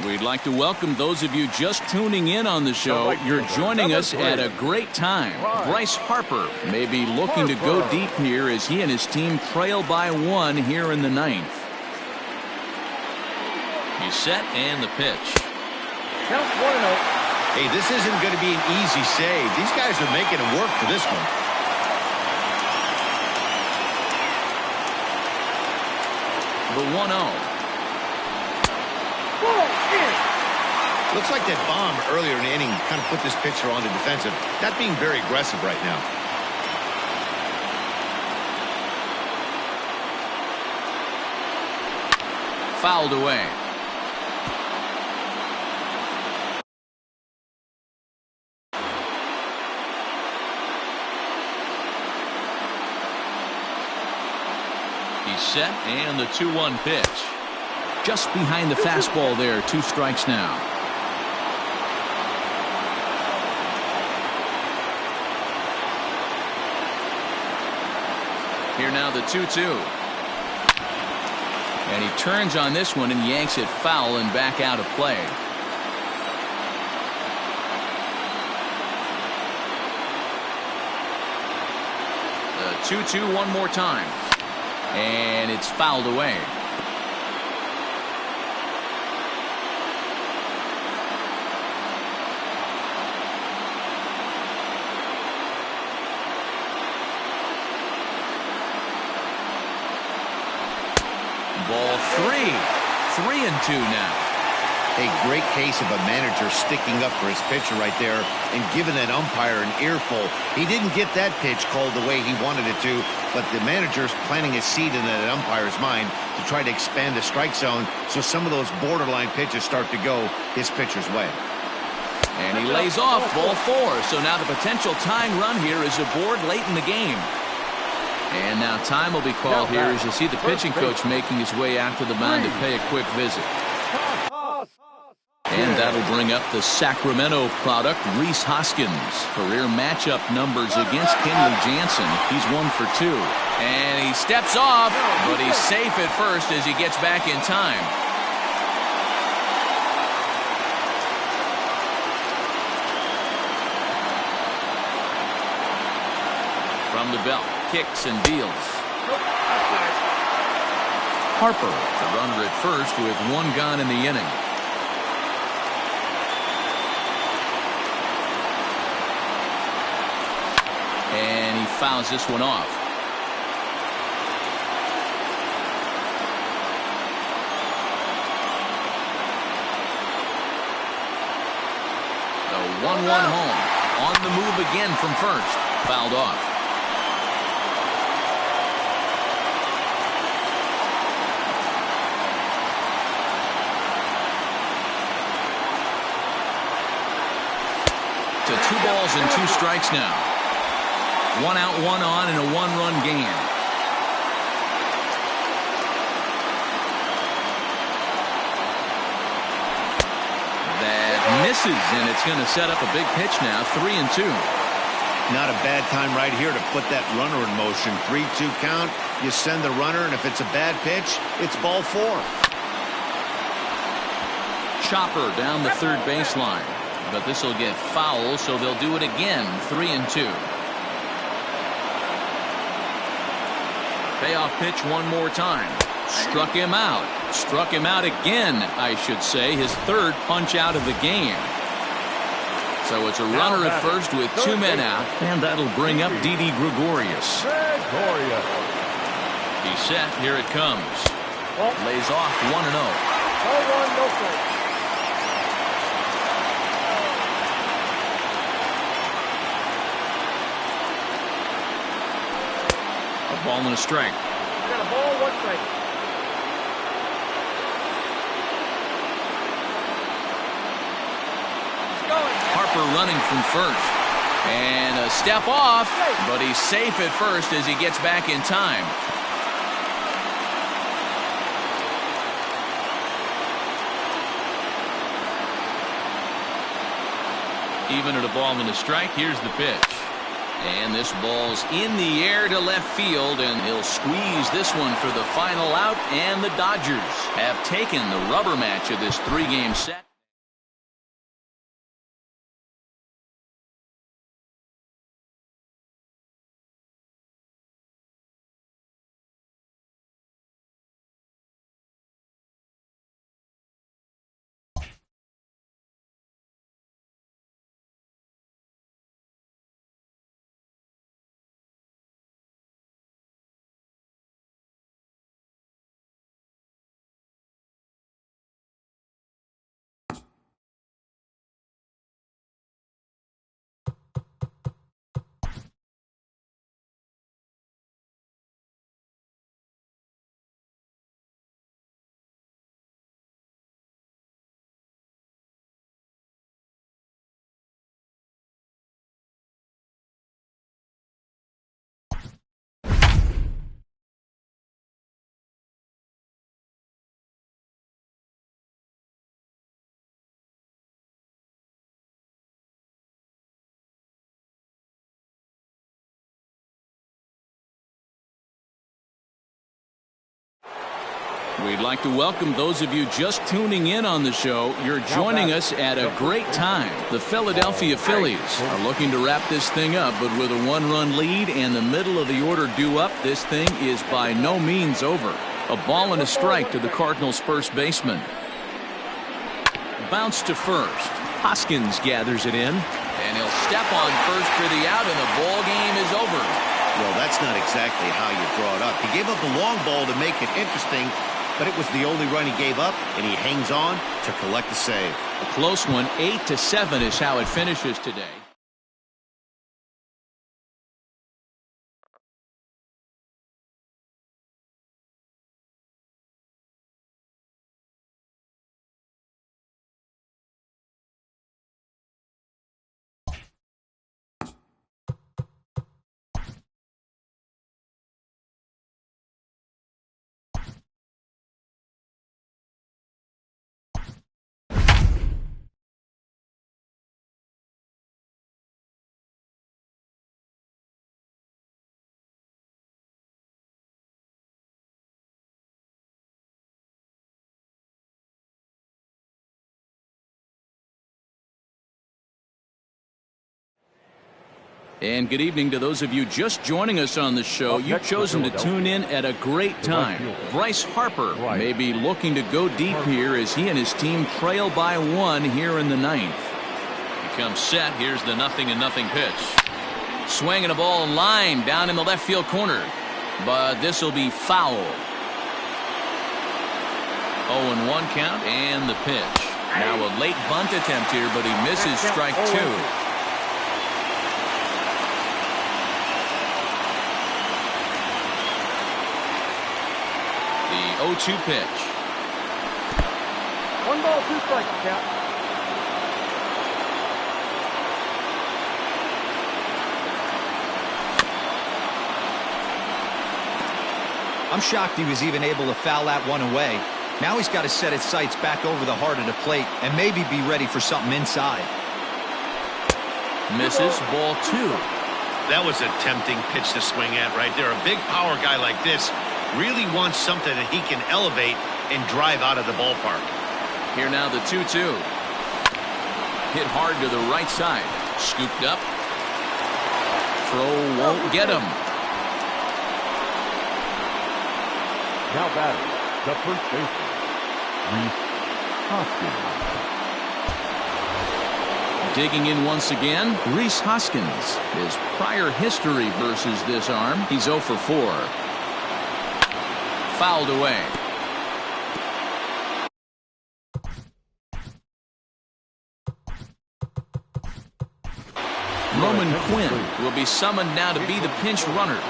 [SPEAKER 1] We'd like to welcome those of you just tuning in on the show. You're joining us at a great time. Bryce Harper may be looking to go deep here as he and his team trail by 1 here in the 9th. He's set and the pitch.
[SPEAKER 5] Count 1-0.
[SPEAKER 2] Hey, this isn't going to be an easy save. These guys are making it work for this one.
[SPEAKER 1] The 1-0.
[SPEAKER 2] Looks like that bomb earlier in the inning kind of put this pitcher on the defensive. Not being very aggressive right now.
[SPEAKER 1] Fouled away. He's set and the 2-1 pitch. Just behind the fastball there. 2 strikes now. Here now the 2-2. And he turns on this one and yanks it foul and back out of play. The 2-2 one more time. And it's fouled away. Ball 3. 3-2 now.
[SPEAKER 2] A great case of a manager sticking up for his pitcher right there and giving that umpire an earful. He didn't get that pitch called the way he wanted it to, but the manager's planting a seed in that umpire's mind to try to expand the strike zone so some of those borderline pitches start to go his pitcher's way.
[SPEAKER 1] And he lays off ball 4. So now the potential tying run here is aboard late in the game. And now time will be called here as you see the pitching coach making his way out to the mound to pay a quick visit. And that'll bring up the Sacramento product, Rhys Hoskins. Career matchup numbers against Kenley Jansen. He's 1 for 2. And he steps off, but he's safe at first as he gets back in time. From the belt, kicks and deals. Harper, the runner at first with 1 gone in the inning. And he fouls this one off. The 1-1 home. On the move again from first. Fouled off. To 2 balls and 2 strikes now. 1 out, 1 on in a 1-run game. That misses, and it's going to set up a big pitch now. 3-2.
[SPEAKER 2] Not a bad time right here to put that runner in motion. 3-2 count. You send the runner, and if it's a bad pitch, it's ball 4.
[SPEAKER 1] Chopper down the third baseline. But this will get foul, so they'll do it again. 3-2. Payoff pitch one more time. Struck him out. Struck him out again, I should say. His 3rd punch out of the game. So it's a runner at first with 2 men out. And that'll bring up Didi Gregorius. He's set. Here it comes. Lays off 1-0.
[SPEAKER 5] 0-1, no strike.
[SPEAKER 1] Ball and a strike.
[SPEAKER 5] I got a ball, 1 strike. He's going.
[SPEAKER 1] Harper running from first. And a step off, but he's safe at first as he gets back in time. Even at a ball and a strike, here's the pitch. And this ball's in the air to left field, and he'll squeeze this one for the final out, and the Dodgers have taken the rubber match of this 3-game set. We'd like to welcome those of you just tuning in on the show. You're joining us at a great time. The Philadelphia Phillies are looking to wrap this thing up, but with a 1-run lead and the middle of the order due up, this thing is by no means over. A ball and a strike to the Cardinals' first baseman. Bounce to first. Hoskins gathers it in. And he'll step on first for the out, and the ball game is over.
[SPEAKER 2] Well, that's not exactly how you draw it up. He gave up the long ball to make it interesting, but it was the only run he gave up, and he hangs on to collect the save.
[SPEAKER 1] A close one. 8-7 is how it finishes today. And good evening to those of you just joining us on the show. You've chosen to tune in at a great time. Bryce Harper may be looking to go deep here as he and his team trail by 1 here in the 9th. He comes set. Here's the 0-0 pitch. Swinging a ball line down in the left field corner. But this will be foul. 0-1 count and the pitch. Now a late bunt attempt here, but he misses strike 2. The 0-2 pitch.
[SPEAKER 5] 1 ball, 2 strikes, Cap.
[SPEAKER 4] I'm shocked he was even able to foul that one away. Now he's got to set his sights back over the heart of the plate and maybe be ready for something inside.
[SPEAKER 1] Misses, ball 2.
[SPEAKER 2] That was a tempting pitch to swing at right there. A big power guy like this really wants something that he can elevate and drive out of the ballpark.
[SPEAKER 1] Here now the 2-2. Hit hard to the right side. Scooped up. Throw won't get him.
[SPEAKER 3] Now batting, the first baseman, Reese Hoskins.
[SPEAKER 1] Digging in once again, Reese Hoskins. His prior history versus this arm, he's 0 for 4. Fouled away. Roman Quinn will be summoned now to be the pinch runner.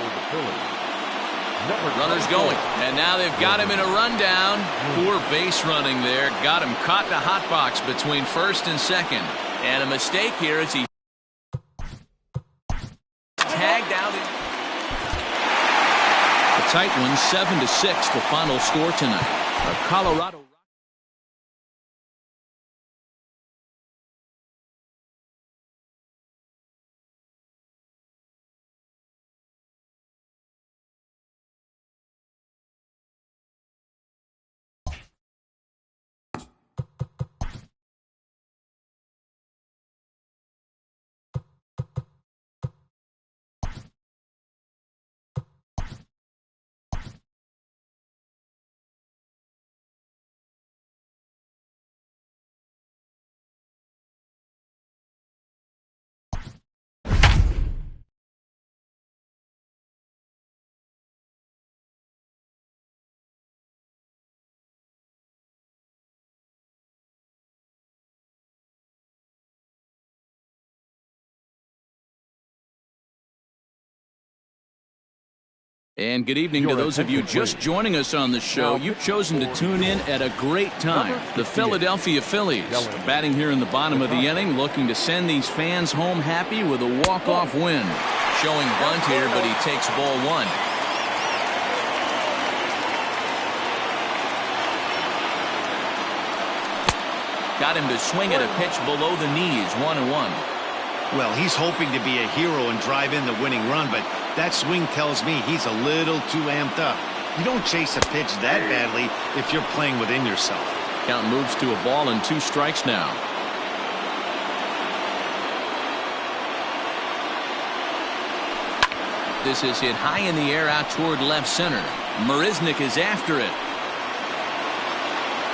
[SPEAKER 1] Runner's going, and now they've got him in a rundown. Poor base running there. Got him caught in a hot box between first and second. And a mistake here as he tagged out. A tight one, 7-6, the final score tonight. Colorado. And good evening to those of you just joining us on the show. You've chosen to tune in at a great time. The Philadelphia Phillies are batting here in the bottom of the inning, looking to send these fans home happy with a walk-off win. Showing bunt here, but he takes ball one. Got him to swing at a pitch below the knees, 1-1.
[SPEAKER 2] Well, he's hoping to be a hero and drive in the winning run, but that swing tells me he's a little too amped up. You don't chase a pitch that badly if you're playing within yourself.
[SPEAKER 1] Count moves to a ball and 2 strikes now. This is hit high in the air out toward left center. Marisnick is after it.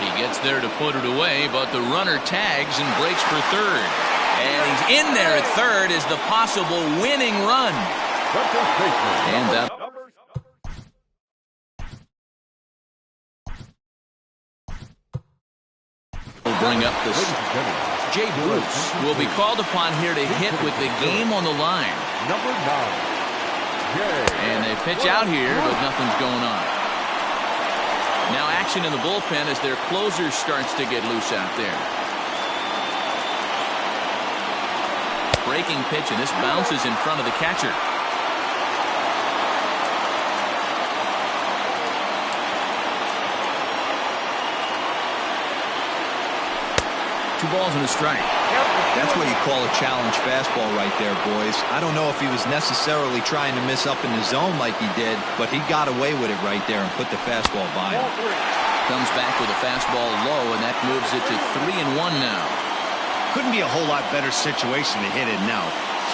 [SPEAKER 1] He gets there to put it away, but the runner tags and breaks for third. And he's in there at third is the possible winning run. And that will bring up the Jay Bruce will be called upon here to hit with the game on the line.
[SPEAKER 3] Number 9.
[SPEAKER 1] And they pitch out here, but nothing's going on. Now action in the bullpen as their closer starts to get loose out there. Breaking pitch, and this bounces in front of the catcher. 2 balls and a strike.
[SPEAKER 4] That's what you call a challenge fastball right there, boys. I don't know if he was necessarily trying to miss up in the zone like he did, but he got away with it right there and put the fastball by him.
[SPEAKER 1] Comes back with a fastball low, and that moves it to 3-1 now.
[SPEAKER 2] Couldn't be a whole lot better situation to hit it now.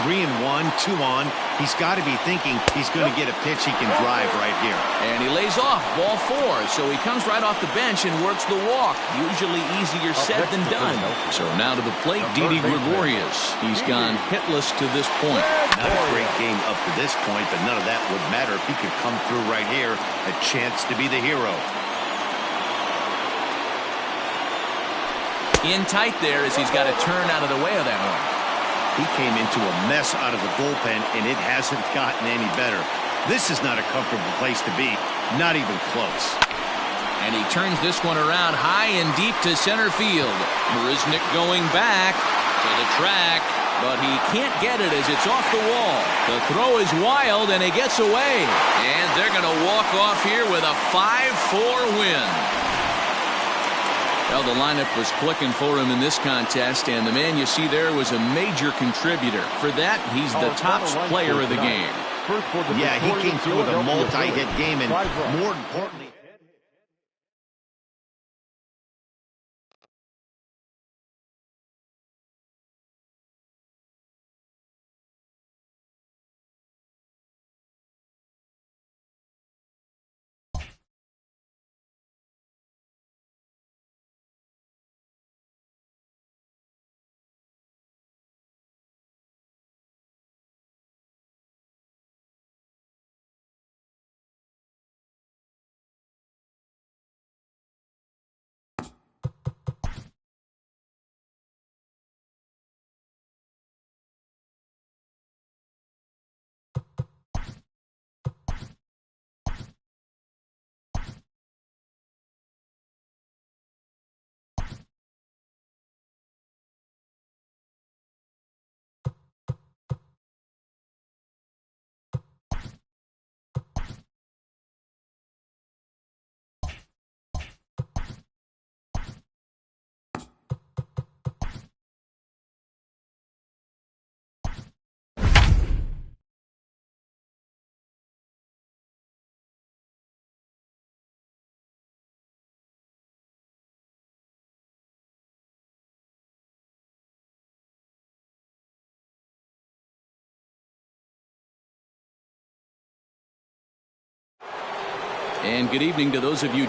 [SPEAKER 2] 3-1, 2 on. He's got to be thinking he's going to get a pitch he can drive right here.
[SPEAKER 1] And he lays off, ball 4. So he comes right off the bench and works the walk. Usually easier said than done. So now to the plate, Didi Gregorius. He's gone hitless to this point.
[SPEAKER 2] Not a great game up to this point, but none of that would matter if he could come through right here. A chance to be the hero.
[SPEAKER 1] In tight there as he's got to turn out of the way of that one.
[SPEAKER 2] He came into a mess out of the bullpen, and it hasn't gotten any better. This is not a comfortable place to be, not even close.
[SPEAKER 1] And he turns this one around high and deep to center field. Marisnick going back to the track, but he can't get it as it's off the wall. The throw is wild, and he gets away. And they're going to walk off here with a 5-4 win. Well, the lineup was clicking for him in this contest, and the man you see there was a major contributor. For that, he's the top player of the game.
[SPEAKER 2] Yeah, he came through with a multi-hit game, and more importantly...
[SPEAKER 1] And good evening to those of you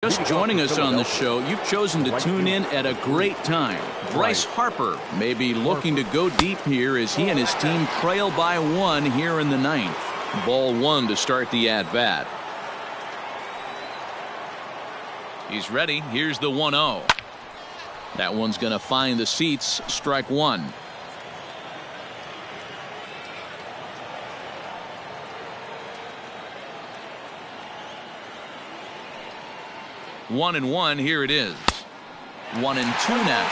[SPEAKER 1] Just joining us on the show, you've chosen to tune in at a great time. Bryce Harper may be looking to go deep here as he and his team trail by 1 here in the 9th. Ball 1 to start the at-bat. He's ready. Here's the 1-0. That one's going to find the seats. Strike 1. One and one. Here it is. 1-2 now.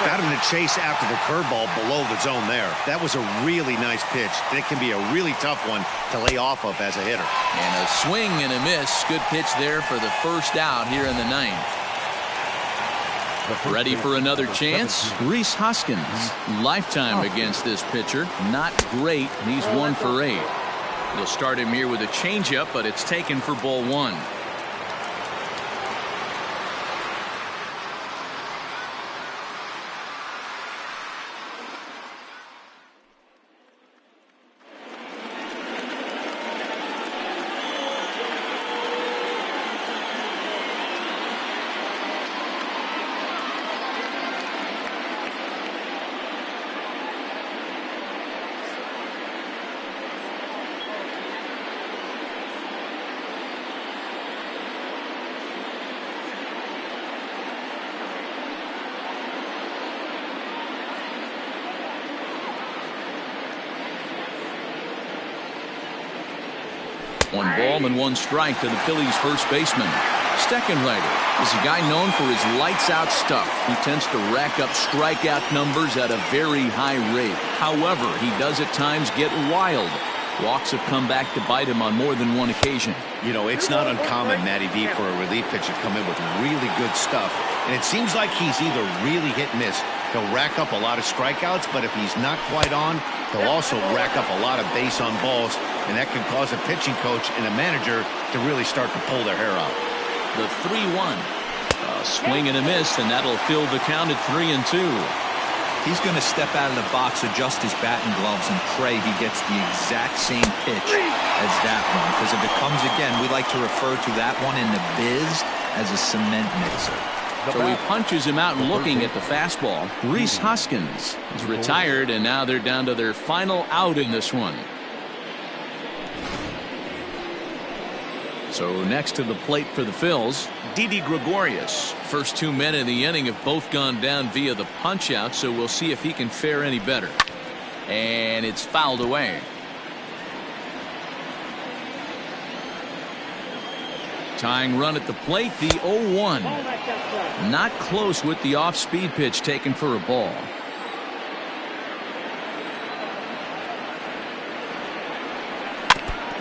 [SPEAKER 2] Got him to chase after the curveball below the zone there. That was a really nice pitch. That can be a really tough one to lay off of as a hitter.
[SPEAKER 1] And a swing and a miss. Good pitch there for the first out here in the 9th. Ready for another chance? Rhys Hoskins. Lifetime against this pitcher. Not great. He's 1 for 8. We'll start him here with a changeup, but it's taken for ball 1. One ball and 1 strike to the Phillies' first baseman. Steckenrider is a guy known for his lights-out stuff. He tends to rack up strikeout numbers at a very high rate. However, he does at times get wild. Walks have come back to bite him on more than one occasion.
[SPEAKER 2] You know, it's not uncommon, Matty V, for a relief pitcher to come in with really good stuff. And it seems like he's either really hit and miss. He'll rack up a lot of strikeouts, but if he's not quite on, he'll also rack up a lot of base on balls. And that can cause a pitching coach and a manager to really start to pull their hair out.
[SPEAKER 1] The 3-1. A swing and a miss, and that'll fill the count at 3-2.
[SPEAKER 4] He's going to step out of the box, adjust his batting gloves, and pray he gets the exact same pitch as that one. Because if it comes again, we like to refer to that one in the biz as a cement mixer.
[SPEAKER 1] So he punches him out and looking at the fastball. Rhys Hoskins is retired, and now they're down to their final out in this one. So next to the plate for the Phils, Didi Gregorius. First 2 men in the inning have both gone down via the punch out, so we'll see if he can fare any better. And it's fouled away. Tying run at the plate, the 0-1. Not close with the off-speed pitch taken for a ball.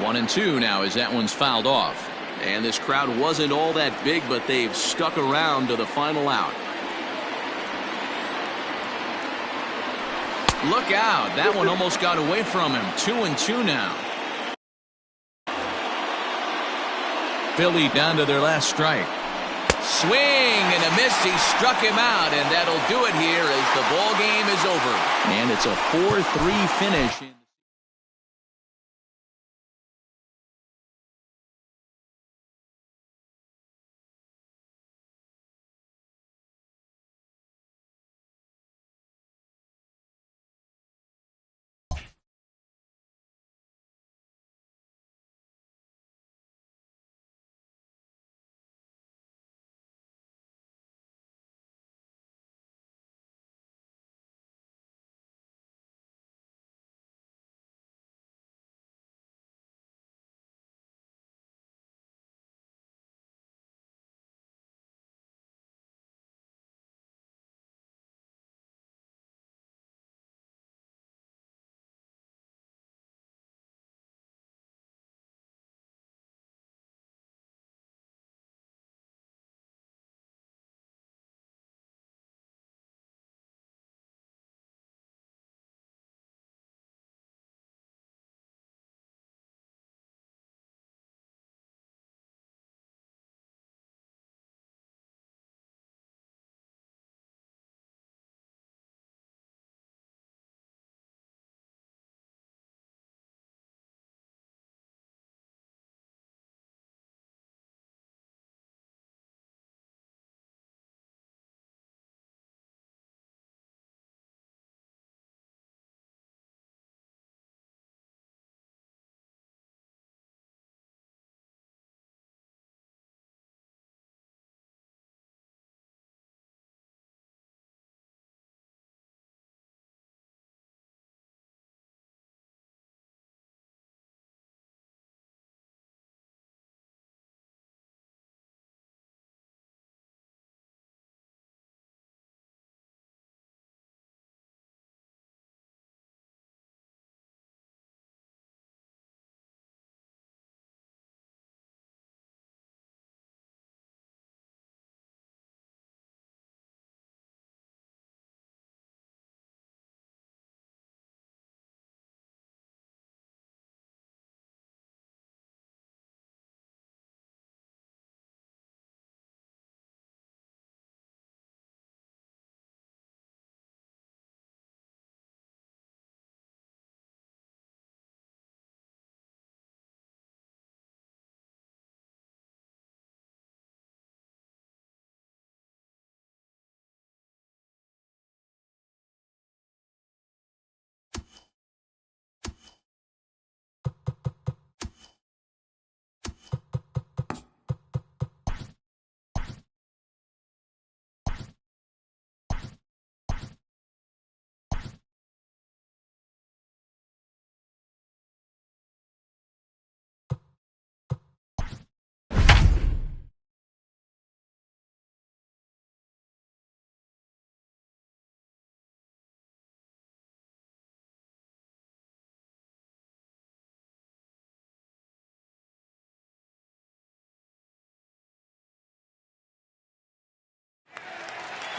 [SPEAKER 1] One and 2 now as that one's fouled off. And this crowd wasn't all that big, but they've stuck around to the final out. Look out. That one almost got away from him. 2-2 now. Philly down to their last strike. Swing and a miss. He struck him out, and that'll do it here as the ball game is over. And it's a 4-3 finish.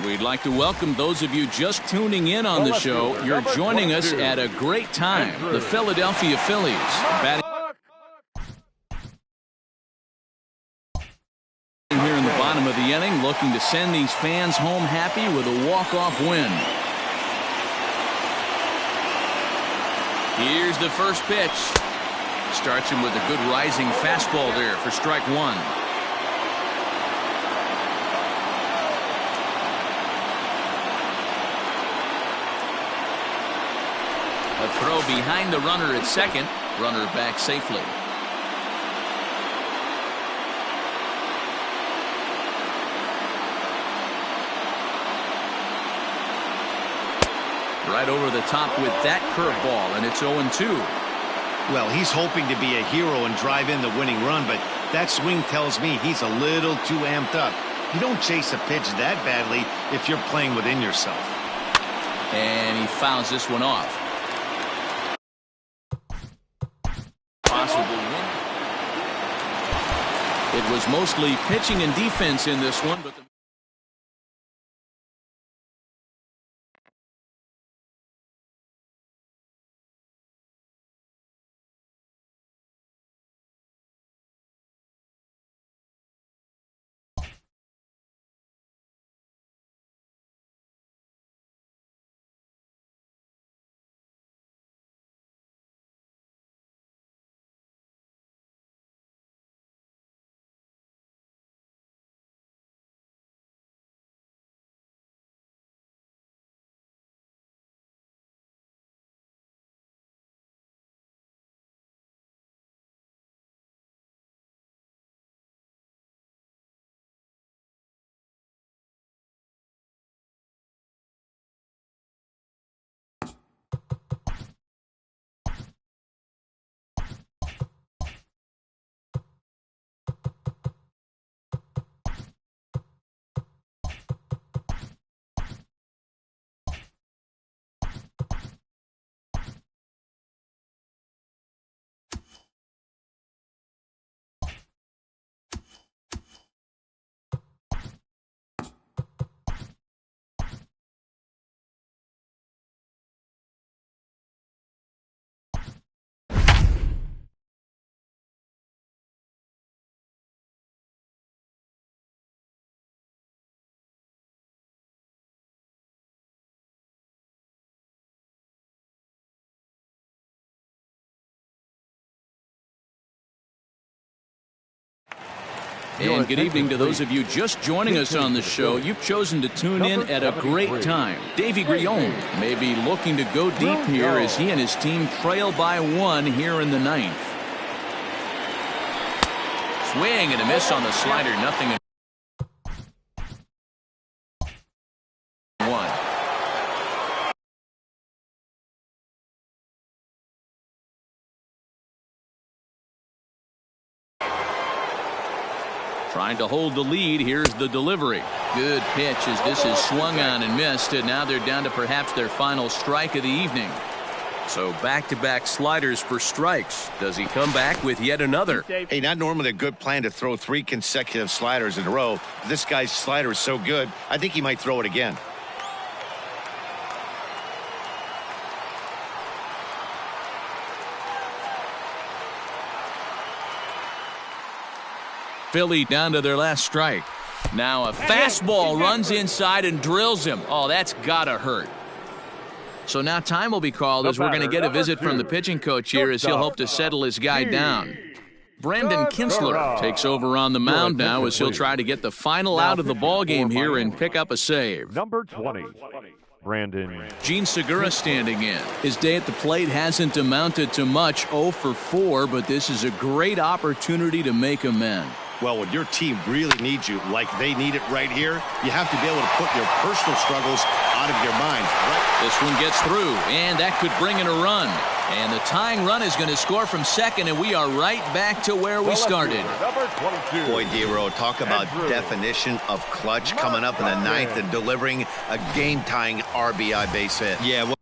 [SPEAKER 1] We'd like to welcome those of you just tuning in on the show. You're joining us at a great time. The Philadelphia Phillies batting here in the bottom of the inning, looking to send these fans home happy with a walk-off win. Here's the first pitch. Starts him with a good rising fastball there for strike one. A throw behind the runner at second. Runner back safely. Right over the top with that curveball, and it's 0-2.
[SPEAKER 2] Well, he's hoping to be a hero and drive in the winning run, but that swing tells me he's a little too amped up. You don't chase a pitch that badly if you're playing within yourself.
[SPEAKER 1] And he fouls this one off. Possible win. It was mostly pitching and defense in this one, but the And good evening to those of you just joining us on the show. You've chosen to tune in at a great time. Davy Grion may be looking to go deep here as he and his team trail by one here in the ninth. Swing and a miss on the slider. Nothing in one. Trying to hold the lead. Here's the delivery. Good pitch as this is swung on and missed, and now they're down to perhaps their final strike of the evening. So back-to-back sliders for strikes. Does he come back with yet another?
[SPEAKER 2] Hey, not normally a good plan to throw 3 consecutive sliders in a row. This guy's slider is so good, I think he might throw it again.
[SPEAKER 1] Philly down to their last strike. Now a fastball runs inside and drills him. Oh, that's gotta hurt. So now time will be called as we're going to get a visit from the pitching coach here as he'll hope to settle his guy down. Brandon Kinsler takes over on the mound now as he'll try to get the final out of the ball game here and pick up a save.
[SPEAKER 3] Number 20, Brandon.
[SPEAKER 1] Gene Segura standing in. His day at the plate hasn't amounted to much, 0 for 4, but this is a great opportunity to make amends.
[SPEAKER 2] Well, when your team really needs you, like they need it right here, you have to be able to put your personal struggles out of your mind. Right?
[SPEAKER 1] This one gets through, and that could bring in a run. And the tying run is going to score from second, and we are right back to where we started.
[SPEAKER 2] Boy, D-Row, talk about definition of clutch coming up in the ninth and delivering a game-tying RBI base hit.
[SPEAKER 4] Yeah, well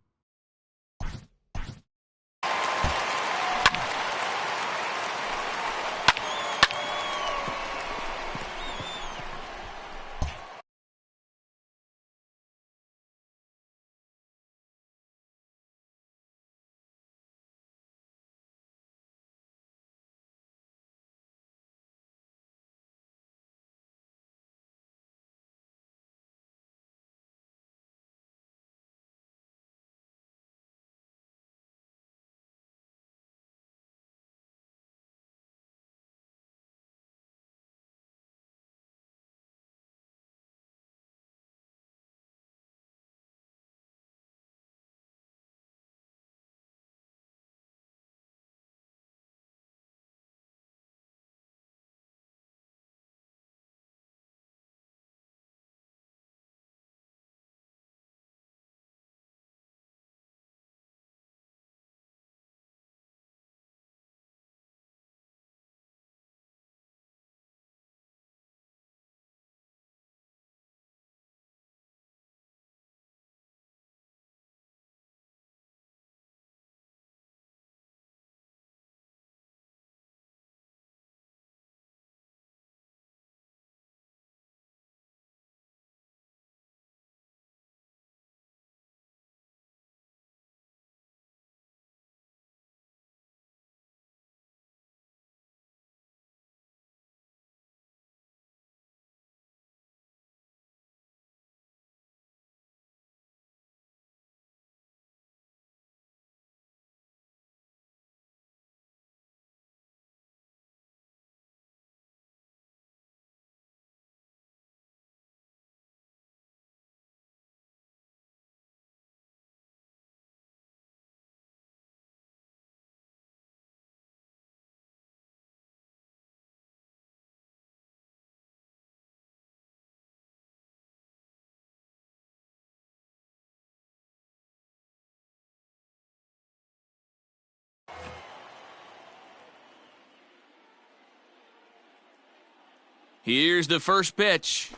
[SPEAKER 1] Here's the first pitch.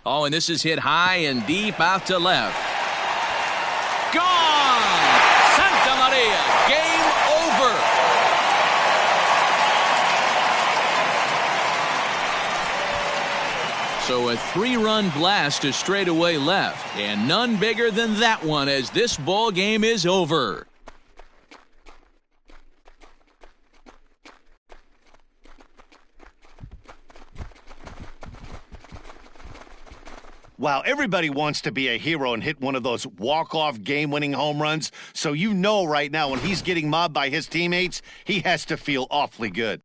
[SPEAKER 1] Oh, and this is hit high and deep out to left. Gone! Santa Maria, game over. So a 3-run blast to straightaway left, and none bigger than that one as this ball game is over.
[SPEAKER 2] Wow, everybody wants to be a hero and hit one of those walk-off game-winning home runs. So you know right now when he's getting mobbed by his teammates, he has to feel awfully good.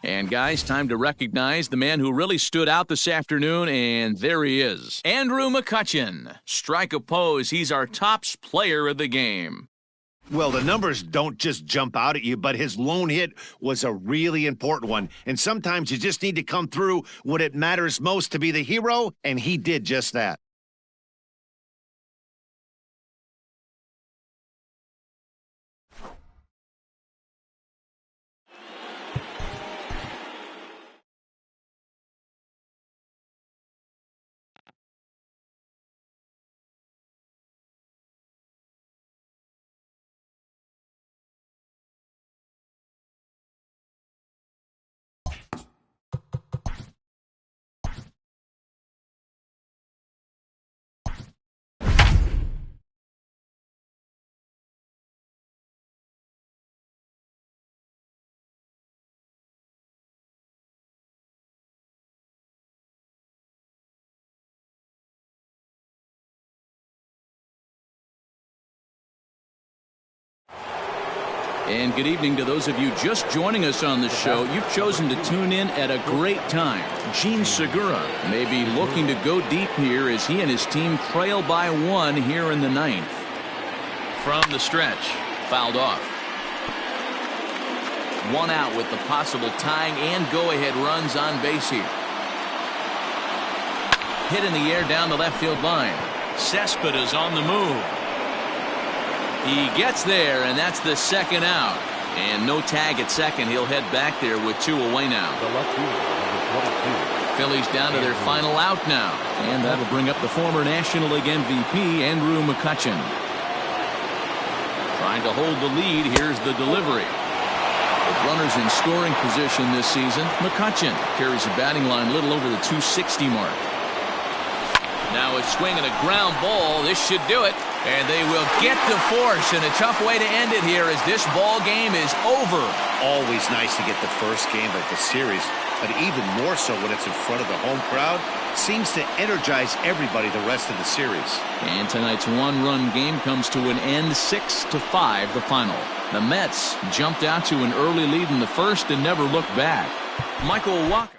[SPEAKER 1] And guys, time to recognize the man who really stood out this afternoon, and there he is. Andrew McCutchen. Strike a pose, he's our tops player of the game.
[SPEAKER 2] Well, the numbers don't just jump out at you, but his lone hit was a really important one. And sometimes you just need to come through when it matters most to be the hero, and he did just that.
[SPEAKER 1] And good evening to those of you just joining us on the show. You've chosen to tune in at a great time. Gene Segura may be looking to go deep here as he and his team trail by 1 here in the 9th. From the stretch, fouled off. 1 out with the possible tying and go-ahead runs on base here. Hit in the air down the left field line. Cespedes on the move. He gets there, and that's the 2nd out. And no tag at second. He'll head back there with 2 away now.
[SPEAKER 3] The left fielder, number 22.
[SPEAKER 1] Phillies down to their final out now. And that'll bring up the former National League MVP, Andrew McCutchen. Trying to hold the lead. Here's the delivery. With runners in scoring position this season, McCutchen carries a batting line a little over the 260 mark. Now a swing and a ground ball. This should do it. And they will get the force, and a tough way to end it here as this ball game is over.
[SPEAKER 2] Always nice to get the first game of the series, but even more so when it's in front of the home crowd. Seems to energize everybody the rest of the series.
[SPEAKER 1] And tonight's 1-run game comes to an end, 6-5 the final. The Mets jumped out to an early lead in the first and never looked back. Michael Walker.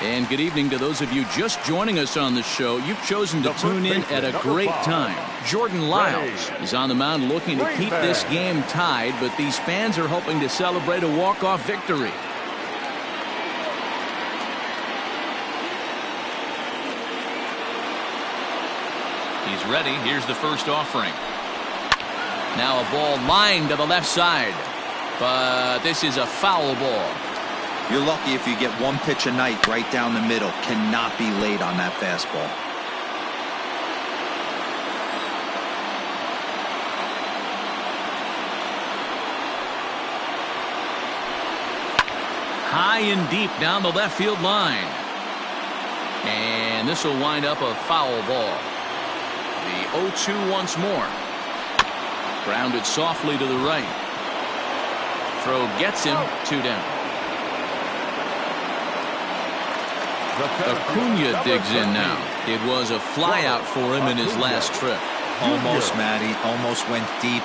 [SPEAKER 1] And good evening to those of you just joining us on the show. You've chosen to tune in at a great time. Jordan Lyles is on the mound looking to keep this game tied, but these fans are hoping to celebrate a walk-off victory. He's ready. Here's the first offering. Now a ball lined to the left side, but this is a foul ball.
[SPEAKER 4] You're lucky if you get one pitch a night right down the middle. Cannot be late on that fastball.
[SPEAKER 1] High and deep down the left field line. And this will wind up a foul ball. The 0-2 once more. Grounded softly to the right. Throw gets him, 2 down. Acuna digs in now. It was a flyout for him in his last trip.
[SPEAKER 4] Almost, Matty. Almost went deep.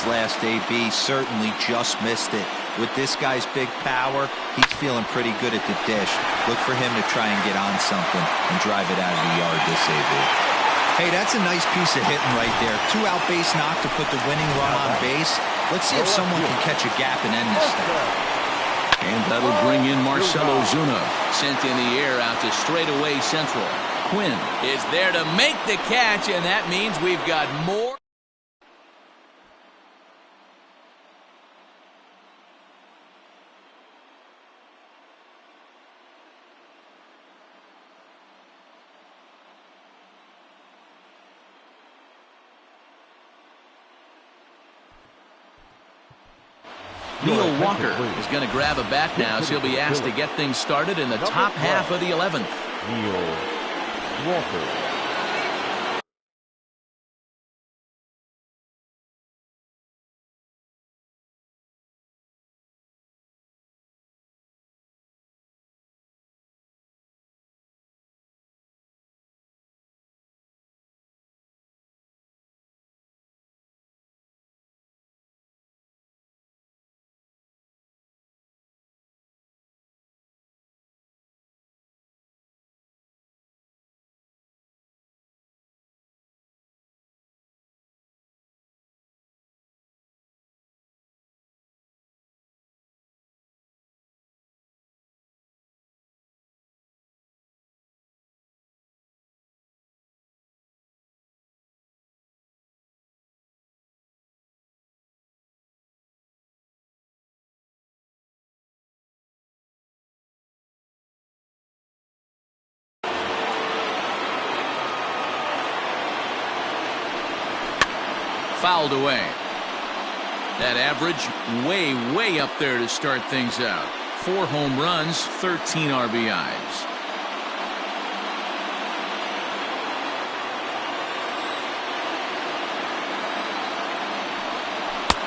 [SPEAKER 4] Last AB certainly just missed it. With this guy's big power, he's feeling pretty good at the dish. Look for him to try and get on something and drive it out of the yard this AB. Hey, that's a nice piece of hitting right there. 2 out base knock to put the winning run on base. Let's see if someone can catch a gap and end this thing.
[SPEAKER 1] And that'll bring in Marcell Ozuna. Sent in the air out to straightaway central. Quinn is there to make the catch, and that means we've got more. Neil Walker is going to grab a bat now, as he'll be asked to get things started in the top half of the 11th.
[SPEAKER 3] Neil Walker.
[SPEAKER 1] Fouled away. That average way up there to start things out. 4 home runs, 13 RBIs.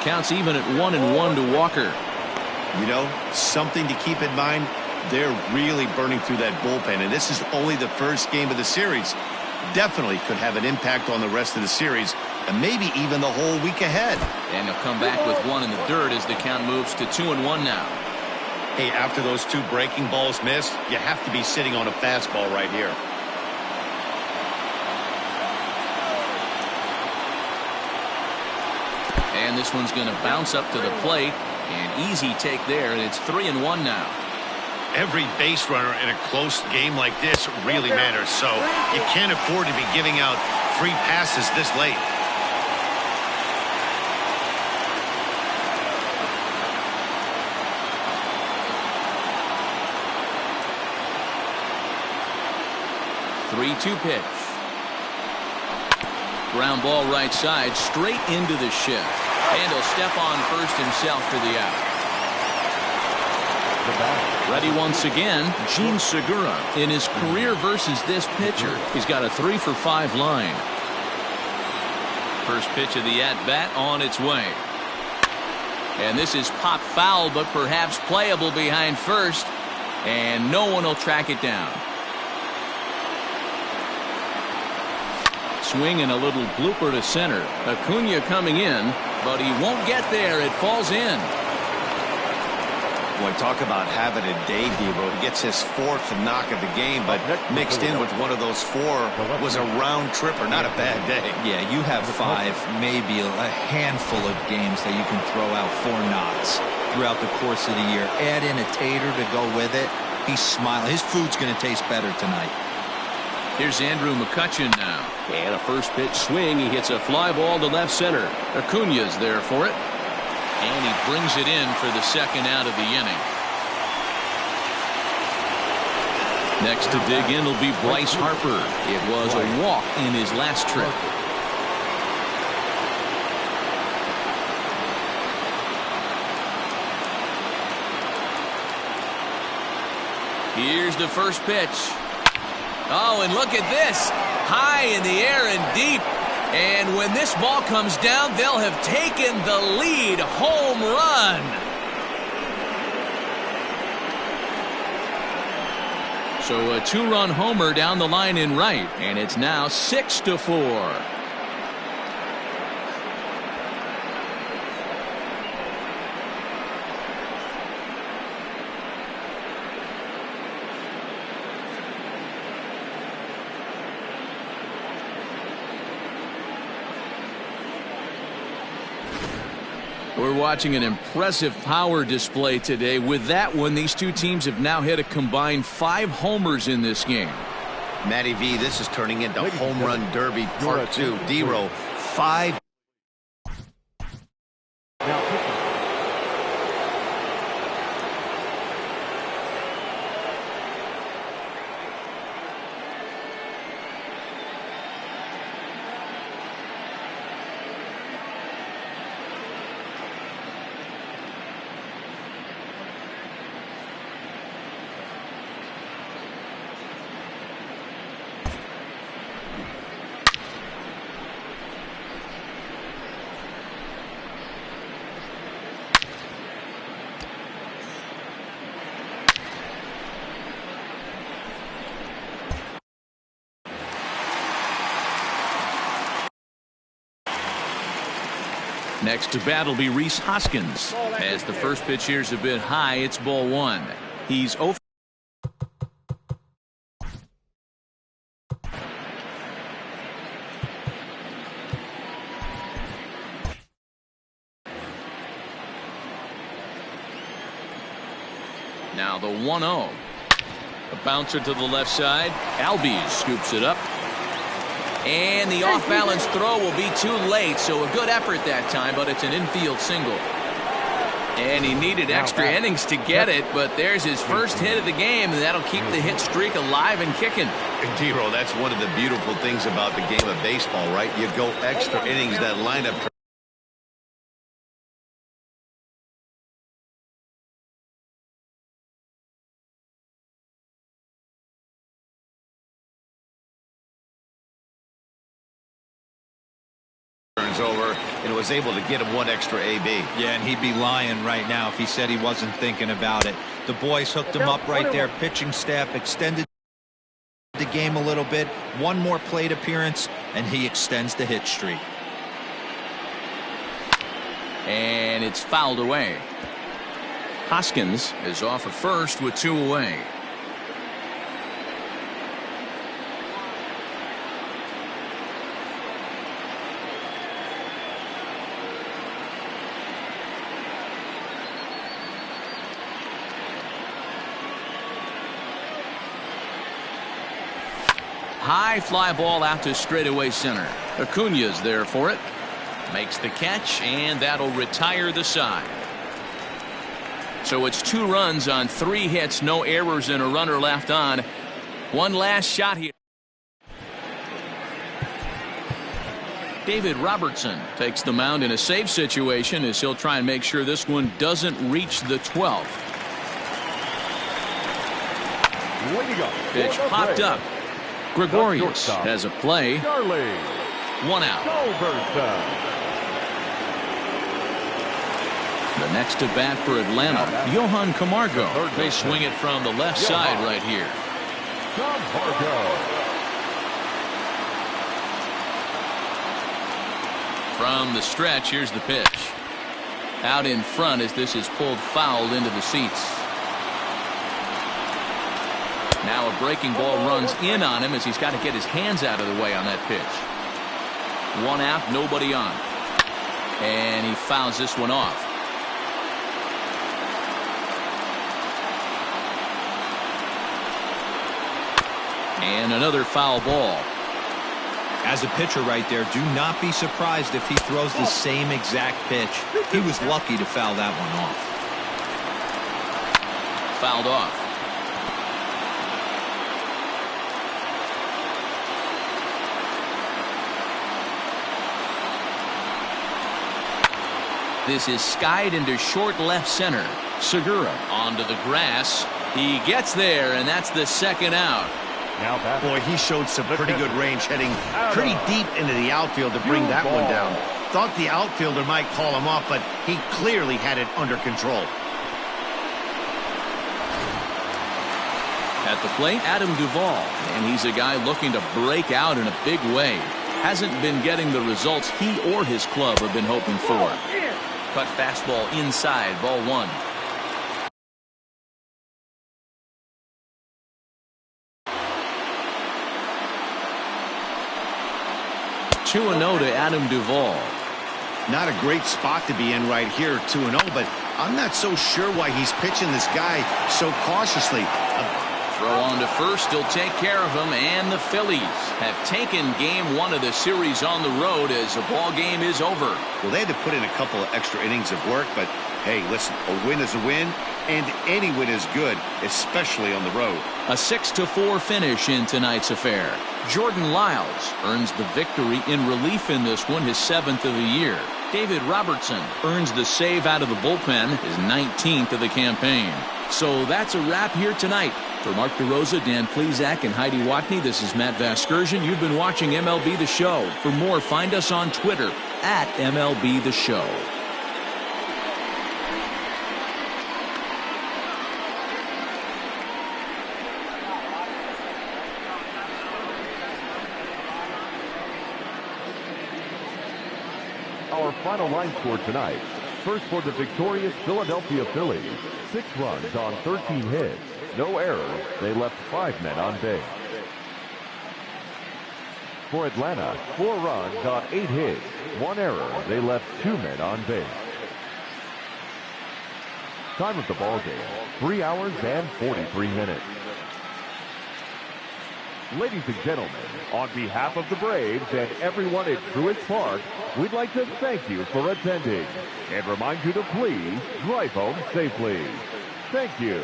[SPEAKER 1] Counts even at 1-1 to Walker.
[SPEAKER 2] You know, something to keep in mind, they're really burning through that bullpen, and this is only the first game of the series. Definitely could have an impact on the rest of the series, and maybe even the whole week ahead.
[SPEAKER 1] And he'll come back with 1 in the dirt as the count moves to 2-1 now.
[SPEAKER 2] Hey, after those 2 breaking balls missed, you have to be sitting on a fastball right here.
[SPEAKER 1] And this one's going to bounce up to the plate. An easy take there, and it's 3-1 now.
[SPEAKER 2] Every base runner in a close game like this really matters, so you can't afford to be giving out free passes this late.
[SPEAKER 1] 3-2 pitch. Ground ball right side, straight into the shift. And he'll step on first himself for the out. Ready once again, Gene Segura. In his career versus this pitcher, he's got a 3-for-5 line. First pitch of the at-bat on its way. And this is pop foul, but perhaps playable behind first. And no one will track it down. Swing and a little blooper to center. Acuna coming in, but he won't get there. It falls in.
[SPEAKER 2] Boy, talk about having a day, Debo. He gets his 4th knock of the game, but mixed in with one of those 4 was a round tripper. Not a bad day.
[SPEAKER 4] Yeah, you have 5, maybe a handful of games that you can throw out 4 knocks throughout the course of the year. Add in a tater to go with it. He's smiling. His food's going to taste better tonight.
[SPEAKER 1] Here's Andrew McCutchen now.
[SPEAKER 6] And a first pitch swing. He hits a fly ball to left center. Acuna's there for it.
[SPEAKER 1] And he brings it in for the second out of the inning. Next to dig in will be Bryce Harper. It was a walk in his last trip. Here's the first pitch. Oh, and look at this. High in the air and deep. And when this ball comes down, they'll have taken the lead. Home run. So a 2-run homer down the line in right. And it's now 6-4. We're watching an impressive power display today. With that one, these two teams have now hit a combined 5 homers in this game.
[SPEAKER 2] Matty V, this is turning into Home Run Derby Part 2. D-Row, 5.
[SPEAKER 1] Next to bat will be Rhys Hoskins. As the first pitch here's a bit high, it's ball 1. He's 0. Now the 1-0. A bouncer to the left side. Albies scoops it up. And the off-balance throw will be too late, so a good effort that time, but it's an infield single. And he needed extra innings to get it, but there's his first hit of the game, and that'll keep the hit streak alive and kicking.
[SPEAKER 2] And D-Row, that's one of the beautiful things about the game of baseball, right? You go extra innings, that lineup over and was able to get him 1 extra AB.
[SPEAKER 4] Yeah, and he'd be lying right now if he said he wasn't thinking about it. The boys hooked him up right there. Pitching staff extended the game a little bit. 1 more plate appearance, and he extends the hit streak.
[SPEAKER 1] And it's fouled away. Hoskins is off at first with 2 away. High fly ball out to straightaway center. Acuna's there for it. Makes the catch, and that'll retire the side. So it's 2 runs on 3 hits, no errors, and a runner left on. One last shot here. David Robertson takes the mound in a save situation as he'll try and make sure this one doesn't reach the 12th. Pitch popped up. Gregorius has a play. 1 out. The next to bat for Atlanta, Johan Camargo. They swing it from the left side right here. From the stretch, here's the pitch. Out in front as this is pulled foul into the seats. Now a breaking ball runs in on him as he's got to get his hands out of the way on that pitch. 1 out, nobody on. And he fouls this one off. And another foul ball.
[SPEAKER 4] As a pitcher right there, do not be surprised if he throws the same exact pitch. He was lucky to foul that one off.
[SPEAKER 1] Fouled off. This is skied into short left center. Segura onto the grass. He gets there, and that's the 2nd out.
[SPEAKER 2] Boy, he showed some pretty good range, heading pretty deep into the outfield to bring that one down. Thought the outfielder might call him off, but he clearly had it under control.
[SPEAKER 1] At the plate, Adam Duvall, and he's a guy looking to break out in a big way. Hasn't been getting the results he or his club have been hoping for. Cut fastball inside, ball 1. 2-0 to Adam Duvall.
[SPEAKER 2] Not a great spot to be in right here, 2-0, but I'm not so sure why he's pitching this guy so cautiously.
[SPEAKER 1] Throw on to first, he'll take care of him, and the Phillies have taken game 1 of the series on the road as the ball game is over.
[SPEAKER 2] Well, they had to put in a couple of extra innings of work, but hey, listen, a win is a win, and any win is good, especially on the road.
[SPEAKER 1] A 6-4 finish in tonight's affair. Jordan Lyles earns the victory in relief in this one, his 7th of the year. David Robertson earns the save out of the bullpen, his 19th of the campaign. So that's a wrap here tonight. For Mark DeRosa, Dan Plezak, and Heidi Watney, this is Matt Vasgersian. You've been watching MLB The Show. For more, find us on Twitter at MLB The Show.
[SPEAKER 3] Our final line score tonight. First for the victorious Philadelphia Phillies, 6 runs on 13 hits. No errors. They left 5 men on base. For Atlanta, 4 runs on 8 hits. 1 error. They left 2 men on base. Time of the ball game, 3 hours and 43 minutes. Ladies and gentlemen, on behalf of the Braves and everyone at Truist Park, we'd like to thank you for attending and remind you to please drive home safely. Thank you.